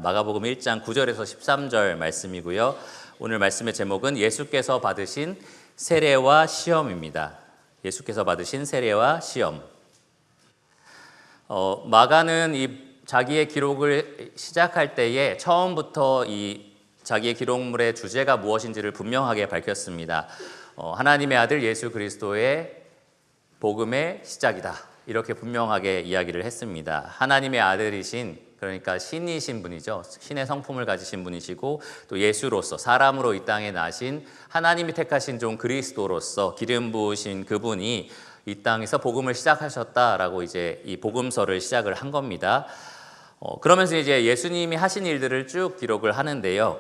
마가복음 1장 9절에서 13절 말씀이고요. 오늘 말씀의 제목은 예수께서 받으신 세례와 시험입니다. 예수께서 받으신 세례와 시험. 마가는 이 자기의 기록을 시작할 때에 처음부터 이 자기의 기록물의 주제가 무엇인지를 분명하게 밝혔습니다. 하나님의 아들 예수 그리스도의 복음의 시작이다. 이렇게 분명하게 이야기를 했습니다. 하나님의 아들이신, 그러니까 신이신 분이죠. 신의 성품을 가지신 분이시고 또 예수로서 사람으로 이 땅에 나신 하나님이 택하신 종 그리스도로서 기름 부으신 그분이 이 땅에서 복음을 시작하셨다라고 이제 이 복음서를 시작을 한 겁니다. 그러면서 이제 예수님이 하신 일들을 쭉 기록을 하는데요.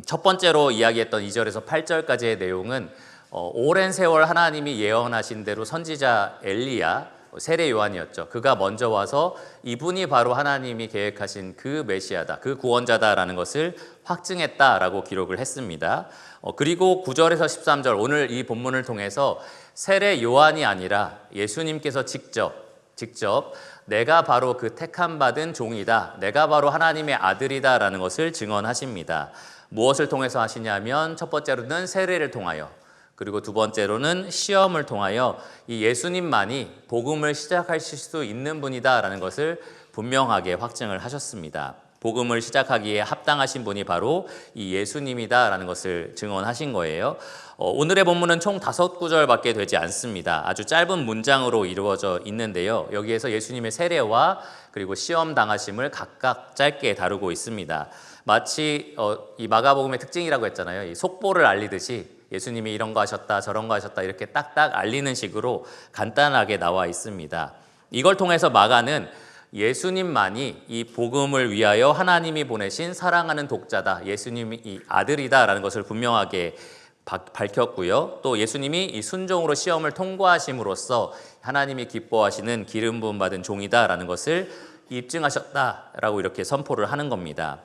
첫 번째로 이야기했던 2절에서 8절까지의 내용은 오랜 세월 하나님이 예언하신 대로 선지자 엘리야, 세례 요한이었죠. 그가 먼저 와서 이분이 바로 하나님이 계획하신 그 메시아다, 그 구원자다라는 것을 확증했다라고 기록을 했습니다. 그리고 9절에서 13절 오늘 이 본문을 통해서 세례 요한이 아니라 예수님께서 직접 내가 바로 그 택함 받은 종이다, 내가 바로 하나님의 아들이다라는 것을 증언하십니다. 무엇을 통해서 하시냐면 첫 번째로는 세례를 통하여, 그리고 두 번째로는 시험을 통하여 이 예수님만이 복음을 시작하실 수 있는 분이다라는 것을 분명하게 확증을 하셨습니다. 복음을 시작하기에 합당하신 분이 바로 이 예수님이다라는 것을 증언하신 거예요. 오늘의 본문은 총 5구절밖에 되지 않습니다. 아주 짧은 문장으로 이루어져 있는데요. 여기에서 예수님의 세례와 그리고 시험 당하심을 각각 짧게 다루고 있습니다. 마치 이 마가복음의 특징이라고 했잖아요. 이 속보를 알리듯이 예수님이 이런 거 하셨다 저런 거 하셨다 이렇게 딱딱 알리는 식으로 간단하게 나와 있습니다. 이걸 통해서 마가는 예수님만이 이 복음을 위하여 하나님이 보내신 사랑하는 독자다, 예수님이 이 아들이다라는 것을 분명하게 밝혔고요. 또 예수님이 이 순종으로 시험을 통과하심으로써 하나님이 기뻐하시는 기름 부음 받은 종이다라는 것을 입증하셨다라고 이렇게 선포를 하는 겁니다.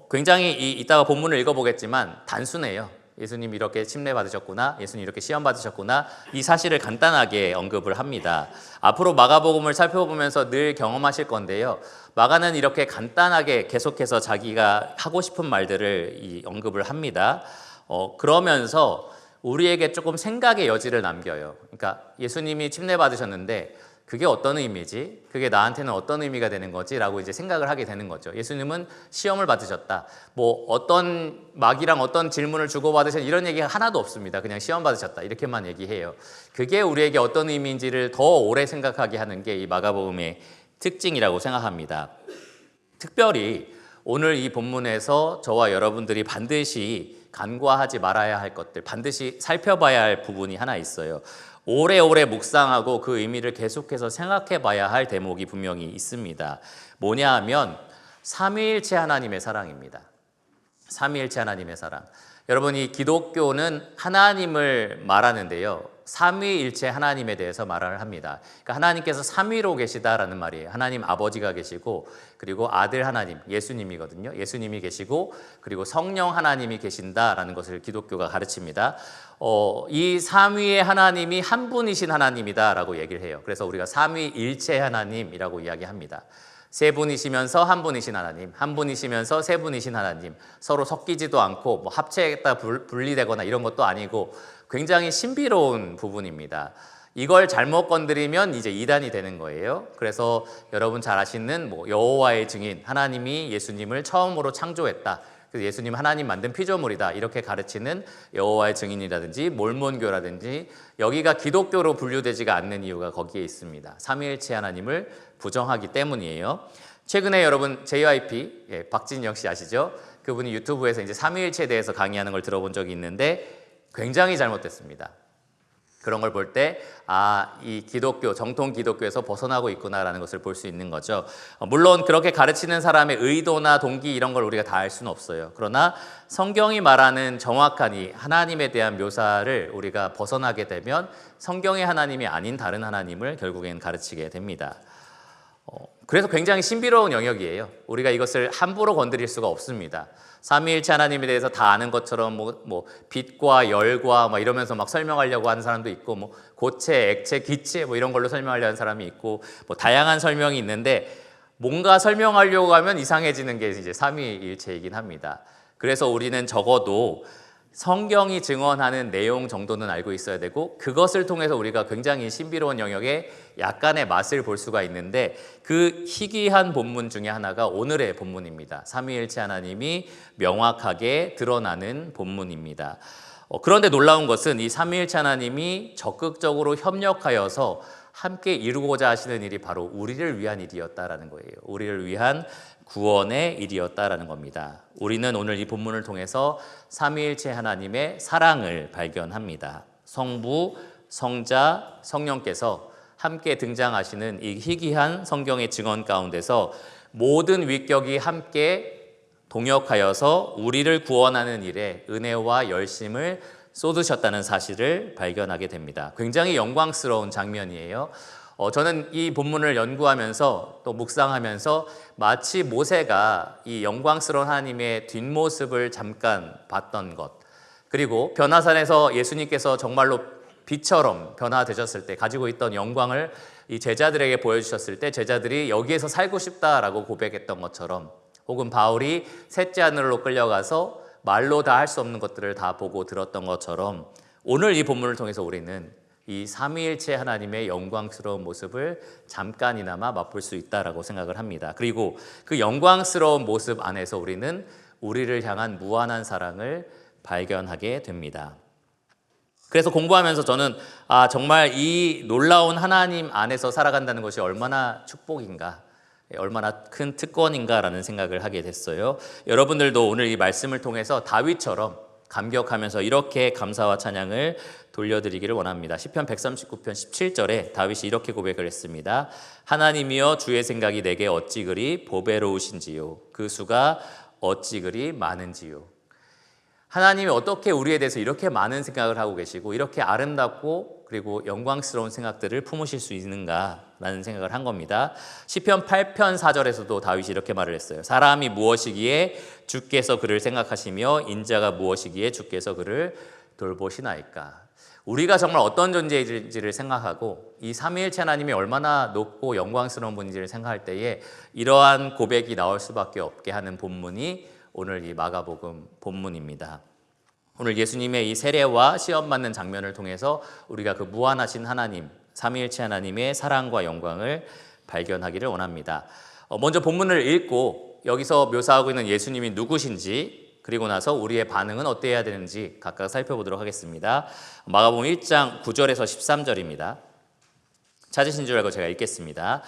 굉장히 이따가 본문을 읽어보겠지만 단순해요. 예수님 이렇게 침례 받으셨구나, 예수님 이렇게 시험 받으셨구나, 이 사실을 간단하게 언급을 합니다. 앞으로 마가복음을 살펴보면서 늘 경험하실 건데요. 마가는 이렇게 간단하게 계속해서 자기가 하고 싶은 말들을 언급을 합니다. 그러면서 우리에게 조금 생각의 여지를 남겨요. 그러니까 예수님이 침례 받으셨는데 그게 어떤 의미지? 그게 나한테는 어떤 의미가 되는 거지? 라고 이제 생각을 하게 되는 거죠. 예수님은 시험을 받으셨다. 뭐 어떤 마귀랑 어떤 질문을 주고받으셨다 이런 얘기가 하나도 없습니다. 그냥 시험 받으셨다 이렇게만 얘기해요. 그게 우리에게 어떤 의미인지를 더 오래 생각하게 하는 게 이 마가복음의 특징이라고 생각합니다. 특별히 오늘 이 본문에서 저와 여러분들이 반드시 간과하지 말아야 할 것들, 반드시 살펴봐야 할 부분이 하나 있어요. 오래오래 묵상하고 그 의미를 계속해서 생각해 봐야 할 대목이 분명히 있습니다. 뭐냐 하면 삼위일체 하나님의 사랑입니다. 삼위일체 하나님의 사랑. 여러분, 이 기독교는 하나님을 말하는데요, 삼위일체 하나님에 대해서 말을 합니다. 그러니까 하나님께서 삼위로 계시다라는 말이에요. 하나님 아버지가 계시고, 그리고 아들 하나님, 예수님이거든요. 예수님이 계시고, 그리고 성령 하나님이 계신다라는 것을 기독교가 가르칩니다. 이 삼위의 하나님이 한 분이신 하나님이다라고 얘기를 해요. 그래서 우리가 삼위일체 하나님이라고 이야기합니다. 세 분이시면서 한 분이신 하나님, 한 분이시면서 세 분이신 하나님, 서로 섞이지도 않고 뭐 합체했다 분리되거나 이런 것도 아니고 굉장히 신비로운 부분입니다. 이걸 잘못 건드리면 이제 이단이 되는 거예요. 그래서 여러분 잘 아시는 여호와의 증인, 하나님이 예수님을 처음으로 창조했다, 그래서 예수님 하나님 만든 피조물이다 이렇게 가르치는 여호와의 증인이라든지 몰몬교라든지, 여기가 기독교로 분류되지가 않는 이유가 거기에 있습니다. 삼위일체 하나님을 부정하기 때문이에요. 최근에 여러분 JYP 박진영 씨 아시죠? 그분이 유튜브에서 이제 삼위일체에 대해서 강의하는 걸 들어본 적이 있는데 굉장히 잘못됐습니다. 그런 걸 볼 때 이 기독교, 정통 기독교에서 벗어나고 있구나라는 것을 볼 수 있는 거죠. 물론 그렇게 가르치는 사람의 의도나 동기 이런 걸 우리가 다 알 수는 없어요. 그러나 성경이 말하는 정확한 이 하나님에 대한 묘사를 우리가 벗어나게 되면 성경의 하나님이 아닌 다른 하나님을 결국엔 가르치게 됩니다. 그래서 굉장히 신비로운 영역이에요. 우리가 이것을 함부로 건드릴 수가 없습니다. 삼위일체 하나님에 대해서 다 아는 것처럼 빛과 열과 이러면서 막 설명하려고 하는 사람도 있고, 고체, 액체, 기체 이런 걸로 설명하려는 사람이 있고, 다양한 설명이 있는데 뭔가 설명하려고 하면 이상해지는 게 이제 삼위일체이긴 합니다. 그래서 우리는 적어도 성경이 증언하는 내용 정도는 알고 있어야 되고, 그것을 통해서 우리가 굉장히 신비로운 영역에 약간의 맛을 볼 수가 있는데, 그 희귀한 본문 중에 하나가 오늘의 본문입니다. 삼위일체 하나님이 명확하게 드러나는 본문입니다. 그런데 놀라운 것은 이 삼위일체 하나님이 적극적으로 협력하여서 함께 이루고자 하시는 일이 바로 우리를 위한 일이었다라는 거예요. 우리를 위한 구원의 일이었다라는 겁니다. 우리는 오늘 이 본문을 통해서 삼위일체 하나님의 사랑을 발견합니다. 성부, 성자, 성령께서 함께 등장하시는 이 희귀한 성경의 증언 가운데서 모든 위격이 함께 동역하여서 우리를 구원하는 일에 은혜와 열심을 쏟으셨다는 사실을 발견하게 됩니다. 굉장히 영광스러운 장면이에요. 저는 이 본문을 연구하면서 또 묵상하면서 마치 모세가 이 영광스러운 하나님의 뒷모습을 잠깐 봤던 것, 그리고 변화산에서 예수님께서 정말로 빛처럼 변화되셨을 때 가지고 있던 영광을 이 제자들에게 보여주셨을 때 제자들이 여기에서 살고 싶다라고 고백했던 것처럼, 혹은 바울이 셋째 하늘로 끌려가서 말로 다 할 수 없는 것들을 다 보고 들었던 것처럼, 오늘 이 본문을 통해서 우리는 이 삼위일체 하나님의 영광스러운 모습을 잠깐이나마 맛볼 수 있다라고 생각을 합니다. 그리고 그 영광스러운 모습 안에서 우리는 우리를 향한 무한한 사랑을 발견하게 됩니다. 그래서 공부하면서 저는 정말 이 놀라운 하나님 안에서 살아간다는 것이 얼마나 축복인가, 얼마나 큰 특권인가라는 생각을 하게 됐어요. 여러분들도 오늘 이 말씀을 통해서 다윗처럼 감격하면서 이렇게 감사와 찬양을 돌려드리기를 원합니다. 시편 139편 17절에 다윗이 이렇게 고백을 했습니다. 하나님이여 주의 생각이 내게 어찌 그리 보배로우신지요, 그 수가 어찌 그리 많은지요. 하나님이 어떻게 우리에 대해서 이렇게 많은 생각을 하고 계시고 이렇게 아름답고 그리고 영광스러운 생각들을 품으실 수 있는가라는 생각을 한 겁니다. 시편 8편 4절에서도 다윗이 이렇게 말을 했어요. 사람이 무엇이기에 주께서 그를 생각하시며 인자가 무엇이기에 주께서 그를 돌보시나이까. 우리가 정말 어떤 존재인지를 생각하고 이 삼위일체 하나님이 얼마나 높고 영광스러운 분인지를 생각할 때에 이러한 고백이 나올 수밖에 없게 하는 본문이 오늘 이 마가복음 본문입니다. 오늘 예수님의 이 세례와 시험받는 장면을 통해서 우리가 그 무한하신 하나님, 삼위일체 하나님의 사랑과 영광을 발견하기를 원합니다. 먼저 본문을 읽고 여기서 묘사하고 있는 예수님이 누구신지, 그리고 나서 우리의 반응은 어때야 되는지 각각 살펴보도록 하겠습니다. 마가복음 1장 9절에서 13절입니다. 찾으신 줄 알고 제가 읽겠습니다.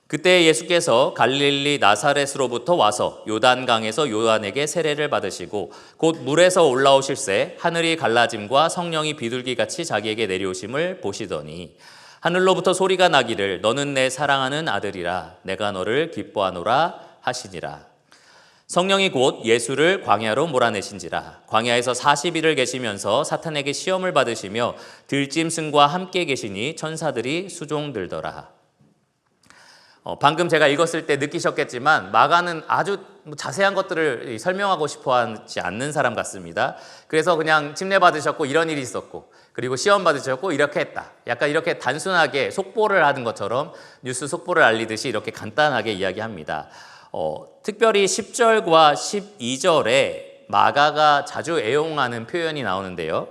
그때 예수께서 갈릴리 나사렛으로부터 와서 요단강에서 요한에게 세례를 받으시고 곧 물에서 올라오실새 하늘이 갈라짐과 성령이 비둘기같이 자기에게 내려오심을 보시더니 하늘로부터 소리가 나기를 너는 내 사랑하는 아들이라 내가 너를 기뻐하노라 하시니라. 성령이 곧 예수를 광야로 몰아내신지라. 광야에서 40일을 계시면서 사탄에게 시험을 받으시며 들짐승과 함께 계시니 천사들이 수종들더라. 방금 제가 읽었을 때 느끼셨겠지만 마가는 아주 자세한 것들을 설명하고 싶어 하지 않는 사람 같습니다. 그래서 그냥 침례 받으셨고 이런 일이 있었고 그리고 시험 받으셨고 이렇게 했다, 약간 이렇게 단순하게 속보를 하는 것처럼 뉴스 속보를 알리듯이 이렇게 간단하게 이야기합니다. 특별히 10절과 12절에 마가가 자주 애용하는 표현이 나오는데요,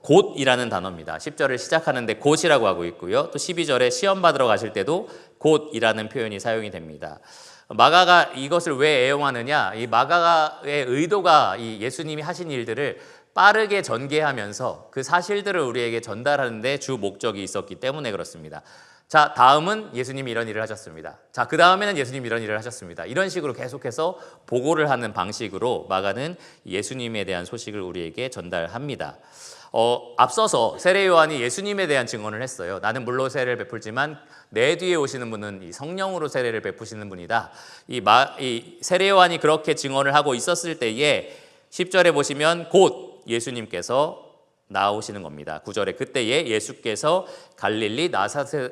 곧이라는 단어입니다. 10절을 시작하는데 곧이라고 하고 있고요, 또 12절에 시험 받으러 가실 때도 곧이라는 표현이 사용이 됩니다. 마가가 이것을 왜 애용하느냐, 이 마가의 의도가 이 예수님이 하신 일들을 빠르게 전개하면서 그 사실들을 우리에게 전달하는 데 주 목적이 있었기 때문에 그렇습니다. 자, 다음은 예수님이 이런 일을 하셨습니다. 자, 그 다음에는 예수님이 이런 일을 하셨습니다. 이런 식으로 계속해서 보고를 하는 방식으로 마가는 예수님에 대한 소식을 우리에게 전달합니다. 앞서서 세례 요한이 예수님에 대한 증언을 했어요. 나는 물로 세례를 베풀지만 내 뒤에 오시는 분은 이 성령으로 세례를 베푸시는 분이다. 이 세례 요한이 그렇게 증언을 하고 있었을 때에 10절에 보시면 곧 예수님께서 나오시는 겁니다. 9절에 그때에 예수께서 갈릴리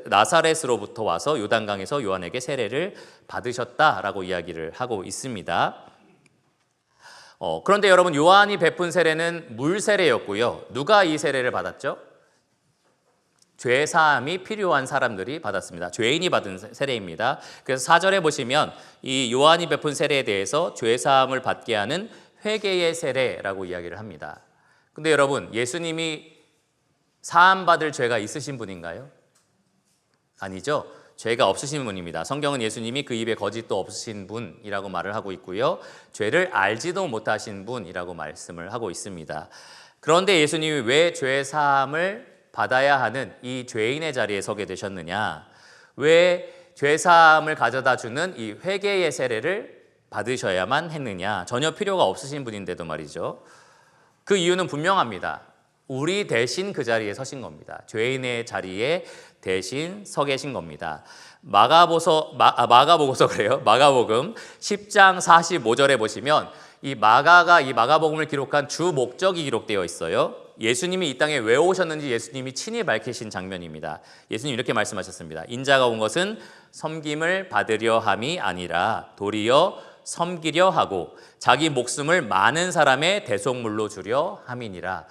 나사렛으로부터 와서 요단강에서 요한에게 세례를 받으셨다라고 이야기를 하고 있습니다. 그런데 여러분, 요한이 베푼 세례는 물 세례였고요. 누가 이 세례를 받았죠? 죄 사함이 필요한 사람들이 받았습니다. 죄인이 받은 세례입니다. 그래서 4절에 보시면 이 요한이 베푼 세례에 대해서 죄 사함을 받게 하는 회개의 세례라고 이야기를 합니다. 근데 여러분, 예수님이 사함 받을 죄가 있으신 분인가요? 아니죠. 죄가 없으신 분입니다. 성경은 예수님이 그 입에 거짓도 없으신 분이라고 말을 하고 있고요. 죄를 알지도 못하신 분이라고 말씀을 하고 있습니다. 그런데 예수님이 왜 죄 사함을 받아야 하는 이 죄인의 자리에 서게 되셨느냐? 왜 죄 사함을 가져다 주는 이 회개의 세례를 받으셔야만 했느냐? 전혀 필요가 없으신 분인데도 말이죠. 그 이유는 분명합니다. 우리 대신 그 자리에 서신 겁니다. 죄인의 자리에 대신 서 계신 겁니다. 마가보고서 그래요. 마가복음 10장 45절에 보시면 이 마가복음을 기록한 주 목적이 기록되어 있어요. 예수님이 이 땅에 왜 오셨는지 예수님이 친히 밝히신 장면입니다. 예수님 이렇게 말씀하셨습니다. 인자가 온 것은 섬김을 받으려 함이 아니라 도리어 섬기려 하고 자기 목숨을 많은 사람의 대속물로 주려 함이니라.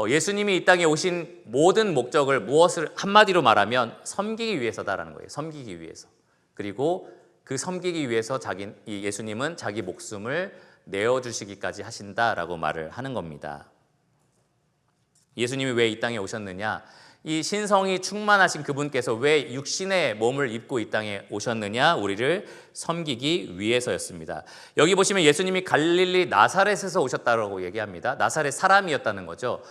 예수님이 이 땅에 오신 모든 목적을 무엇을 한마디로 말하면 섬기기 위해서다라는 거예요. 섬기기 위해서. 그리고 그 섬기기 위해서 예수님은 자기 목숨을 내어주시기까지 하신다라고 말을 하는 겁니다. 예수님이 왜 이 땅에 오셨느냐? 이 신성이 충만하신 그분께서 왜 육신의 몸을 입고 이 땅에 오셨느냐? 우리를 섬기기 위해서였습니다. 여기 보시면 예수님이 갈릴리 나사렛에서 오셨다고 얘기합니다. 나사렛 사람이었다는 거죠.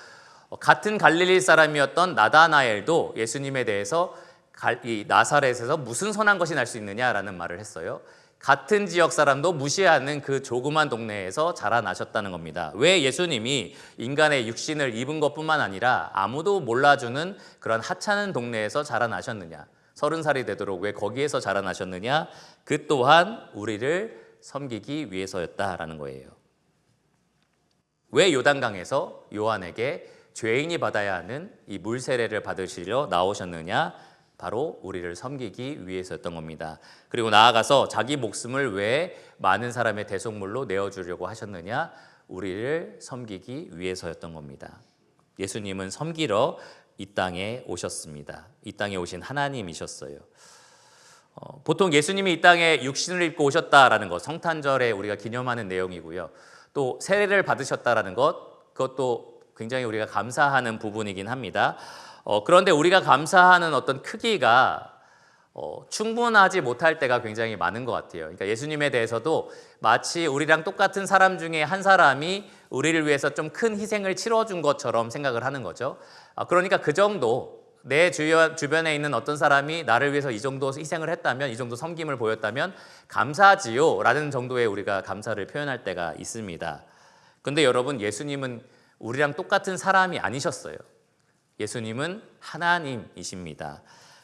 같은 갈릴리 사람이었던 나다나엘도 예수님에 대해서 이 나사렛에서 무슨 선한 것이 날 수 있느냐라는 말을 했어요. 같은 지역 사람도 무시하는 그 조그만 동네에서 자라나셨다는 겁니다. 왜 예수님이 인간의 육신을 입은 것뿐만 아니라 아무도 몰라주는 그런 하찮은 동네에서 자라나셨느냐? 30살이 되도록 왜 거기에서 자라나셨느냐? 그 또한 우리를 섬기기 위해서였다라는 거예요. 왜 요단강에서 요한에게 죄인이 받아야 하는 이 물세례를 받으시려 나오셨느냐? 바로 우리를 섬기기 위해서였던 겁니다. 그리고 나아가서 자기 목숨을 왜 많은 사람의 대속물로 내어주려고 하셨느냐? 우리를 섬기기 위해서였던 겁니다. 예수님은 섬기러 이 땅에 오셨습니다. 이 땅에 오신 하나님이셨어요. 보통 예수님이 이 땅에 육신을 입고 오셨다라는 것, 성탄절에 우리가 기념하는 내용이고요. 또 세례를 받으셨다라는 것, 그것도 굉장히 우리가 감사하는 부분이긴 합니다. 그런데 우리가 감사하는 어떤 크기가 충분하지 못할 때가 굉장히 많은 것 같아요. 그러니까 예수님에 대해서도 마치 우리랑 똑같은 사람 중에 한 사람이 우리를 위해서 좀 큰 희생을 치러준 것처럼 생각을 하는 거죠. 그러니까 그 정도, 내 주변에 있는 어떤 사람이 나를 위해서 이 정도 희생을 했다면, 이 정도 섬김을 보였다면 감사하지요 라는 정도의 우리가 감사를 표현할 때가 있습니다. 근데 여러분, 예수님은 우리랑 똑같은 사람이 아니셨어요. 예수님은 하나님이십니다.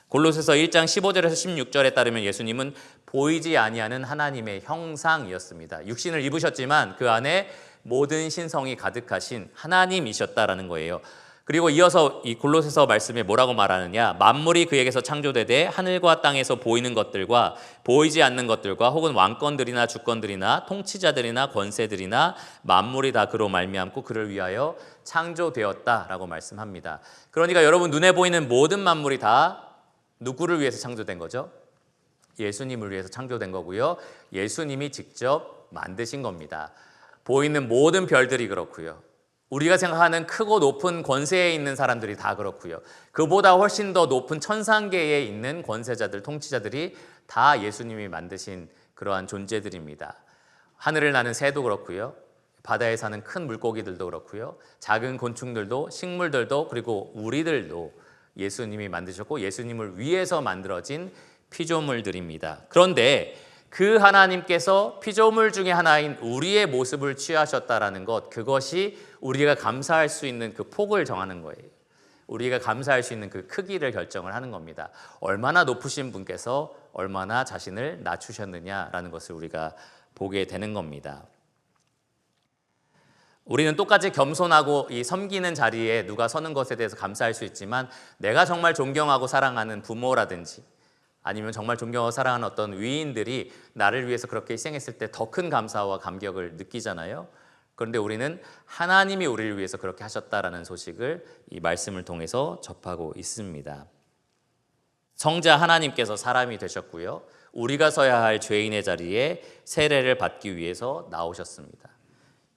골로새서 1장 15절에서 16절에 따르면 예수님은 보이지 아니하는 하나님의 형상이었습니다. 육신을 입으셨지만 그 안에 모든 신성이 가득하신 하나님이셨다라는 거예요. 그리고 이어서 이 골로새서 말씀에 뭐라고 말하느냐? 만물이 그에게서 창조되되 하늘과 땅에서 보이는 것들과 보이지 않는 것들과 혹은 왕권들이나 주권들이나 통치자들이나 권세들이나 만물이 다 그로 말미암고 그를 위하여 창조되었다라고 말씀합니다. 그러니까 여러분, 눈에 보이는 모든 만물이 다 누구를 위해서 창조된 거죠? 예수님을 위해서 창조된 거고요. 예수님이 직접 만드신 겁니다. 보이는 모든 별들이 그렇고요. 우리가 생각하는 크고 높은 권세에 있는 사람들이 다 그렇고요. 그보다 훨씬 더 높은 천상계에 있는 권세자들, 통치자들이 다 예수님이 만드신 그러한 존재들입니다. 하늘을 나는 새도 그렇고요. 바다에 사는 큰 물고기들도 그렇고요. 작은 곤충들도, 식물들도, 그리고 우리들도 예수님이 만드셨고 예수님을 위해서 만들어진 피조물들입니다. 그런데 그 하나님께서 피조물 중에 하나인 우리의 모습을 취하셨다라는 것, 그것이 우리가 감사할 수 있는 그 폭을 정하는 거예요. 우리가 감사할 수 있는 그 크기를 결정을 하는 겁니다. 얼마나 높으신 분께서 얼마나 자신을 낮추셨느냐라는 것을 우리가 보게 되는 겁니다. 우리는 똑같이 겸손하고 이 섬기는 자리에 누가 서는 것에 대해서 감사할 수 있지만, 내가 정말 존경하고 사랑하는 부모라든지 아니면 정말 존경하고 사랑하는 어떤 위인들이 나를 위해서 그렇게 희생했을 때 더 큰 감사와 감격을 느끼잖아요. 그런데 우리는 하나님이 우리를 위해서 그렇게 하셨다라는 소식을 이 말씀을 통해서 접하고 있습니다. 성자 하나님께서 사람이 되셨고요. 우리가 서야 할 죄인의 자리에 세례를 받기 위해서 나오셨습니다.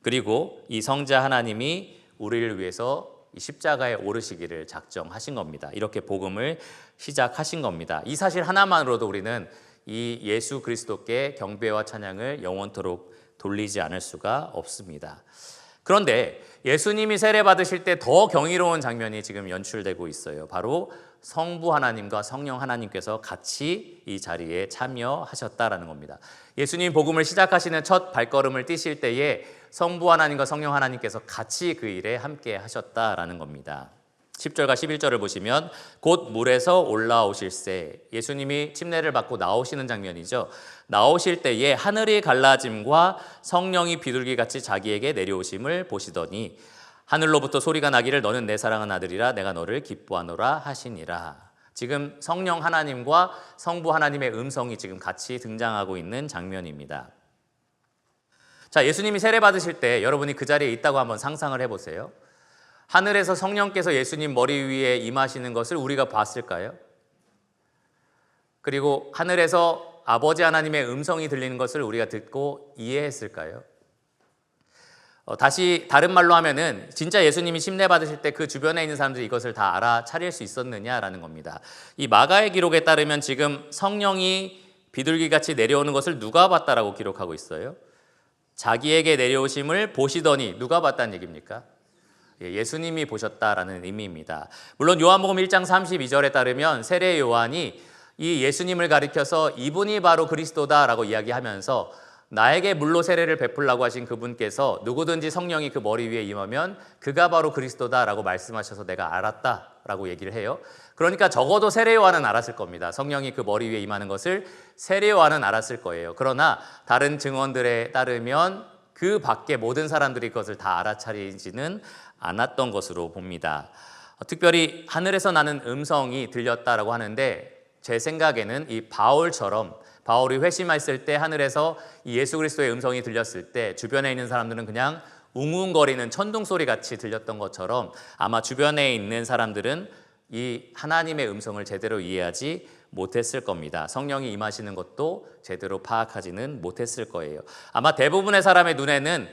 그리고 이 성자 하나님이 우리를 위해서 이 십자가에 오르시기를 작정하신 겁니다. 이렇게 복음을 시작하신 겁니다. 이 사실 하나만으로도 우리는 이 예수 그리스도께 경배와 찬양을 영원토록 돌리지 않을 수가 없습니다. 그런데 예수님이 세례 받으실 때 더 경이로운 장면이 지금 연출되고 있어요. 바로 성부 하나님과 성령 하나님께서 같이 이 자리에 참여하셨다라는 겁니다. 예수님 복음을 시작하시는 첫 발걸음을 띄실 때에 성부 하나님과 성령 하나님께서 같이 그 일에 함께 하셨다라는 겁니다. 10절과 11절을 보시면 곧 물에서 올라오실새, 예수님이 침례를 받고 나오시는 장면이죠. 나오실 때에 하늘이 갈라짐과 성령이 비둘기같이 자기에게 내려오심을 보시더니 하늘로부터 소리가 나기를 너는 내 사랑하는 아들이라 내가 너를 기뻐하노라 하시니라. 지금 성령 하나님과 성부 하나님의 음성이 지금 같이 등장하고 있는 장면입니다. 자, 예수님이 세례 받으실 때 여러분이 그 자리에 있다고 한번 상상을 해보세요. 하늘에서 성령께서 예수님 머리 위에 임하시는 것을 우리가 봤을까요? 그리고 하늘에서 아버지 하나님의 음성이 들리는 것을 우리가 듣고 이해했을까요? 다시 다른 말로 하면은 진짜 예수님이 침례 받으실 때 그 주변에 있는 사람들이 이것을 다 알아차릴 수 있었느냐라는 겁니다. 이 마가의 기록에 따르면 지금 성령이 비둘기같이 내려오는 것을 누가 봤다라고 기록하고 있어요? 자기에게 내려오심을 보시더니 누가 봤다는 얘기입니까? 예수님이 보셨다라는 의미입니다. 물론 요한복음 1장 32절에 따르면 세례 요한이 이 예수님을 가리켜서 이분이 바로 그리스도다라고 이야기하면서 나에게 물로 세례를 베풀라고 하신 그분께서 누구든지 성령이 그 머리 위에 임하면 그가 바로 그리스도다라고 말씀하셔서 내가 알았다라고 얘기를 해요. 그러니까 적어도 세례 요한은 알았을 겁니다. 성령이 그 머리 위에 임하는 것을 세례 요한은 알았을 거예요. 그러나 다른 증언들에 따르면 그 밖에 모든 사람들이 그것을 다 알아차리지는 않았던 것으로 봅니다. 특별히 하늘에서 나는 음성이 들렸다라고 하는데 제 생각에는 이 바울이 회심했을 때 하늘에서 이 예수 그리스도의 음성이 들렸을 때 주변에 있는 사람들은 그냥 웅웅거리는 천둥 소리 같이 들렸던 것처럼 아마 주변에 있는 사람들은 이 하나님의 음성을 제대로 이해하지 못했을 겁니다. 성령이 임하시는 것도 제대로 파악하지는 못했을 거예요. 아마 대부분의 사람의 눈에는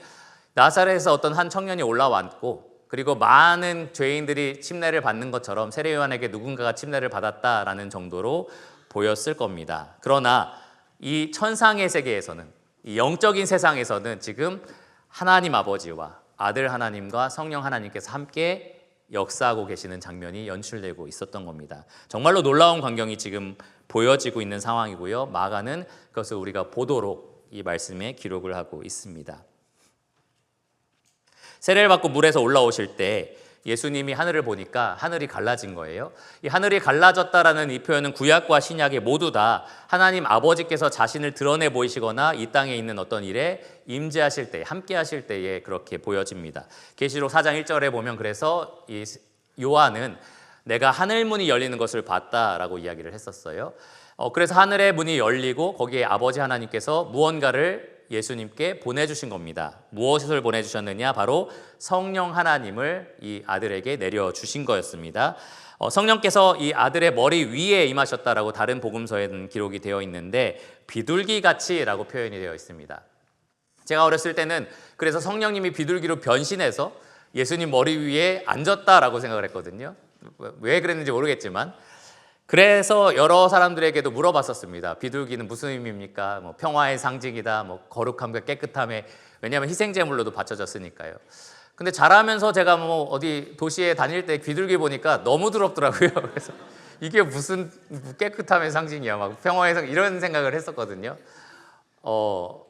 나사렛에서 어떤 한 청년이 올라왔고 그리고 많은 죄인들이 침례를 받는 것처럼 세례 요한에게 누군가가 침례를 받았다라는 정도로 보였을 겁니다. 그러나 이 천상의 세계에서는, 이 영적인 세상에서는 지금 하나님 아버지와 아들 하나님과 성령 하나님께서 함께 역사하고 계시는 장면이 연출되고 있었던 겁니다. 정말로 놀라운 광경이 지금 보여지고 있는 상황이고요. 마가는 그것을 우리가 보도록 이 말씀에 기록을 하고 있습니다. 세례를 받고 물에서 올라오실 때 예수님이 하늘을 보니까 하늘이 갈라진 거예요. 이 하늘이 갈라졌다라는 이 표현은 구약과 신약에 모두 다 하나님 아버지께서 자신을 드러내 보이시거나 이 땅에 있는 어떤 일에 임재하실 때, 함께 하실 때에 그렇게 보여집니다. 계시록 4장 1절에 보면 그래서 이 요한은 내가 하늘 문이 열리는 것을 봤다라고 이야기를 했었어요. 그래서 하늘의 문이 열리고 거기에 아버지 하나님께서 무언가를 예수님께 보내주신 겁니다. 무엇을 보내주셨느냐? 바로 성령 하나님을 이 아들에게 내려주신 거였습니다. 성령께서 이 아들의 머리 위에 임하셨다라고 다른 복음서에는 기록이 되어 있는데 비둘기같이라고 표현이 되어 있습니다. 제가 어렸을 때는 그래서 성령님이 비둘기로 변신해서 예수님 머리 위에 앉았다라고 생각을 했거든요. 왜 그랬는지 모르겠지만 그래서 여러 사람들에게도 물어봤었습니다. 비둘기는 무슨 의미입니까? 뭐 평화의 상징이다, 뭐 거룩함과 깨끗함에, 왜냐하면 희생제물로도 바쳐졌으니까요. 근데 자라면서 제가 뭐 어디 도시에 다닐 때 비둘기 보니까 너무 더럽더라고요. 그래서 이게 무슨 깨끗함의 상징이야, 막 평화의 상징, 이런 생각을 했었거든요.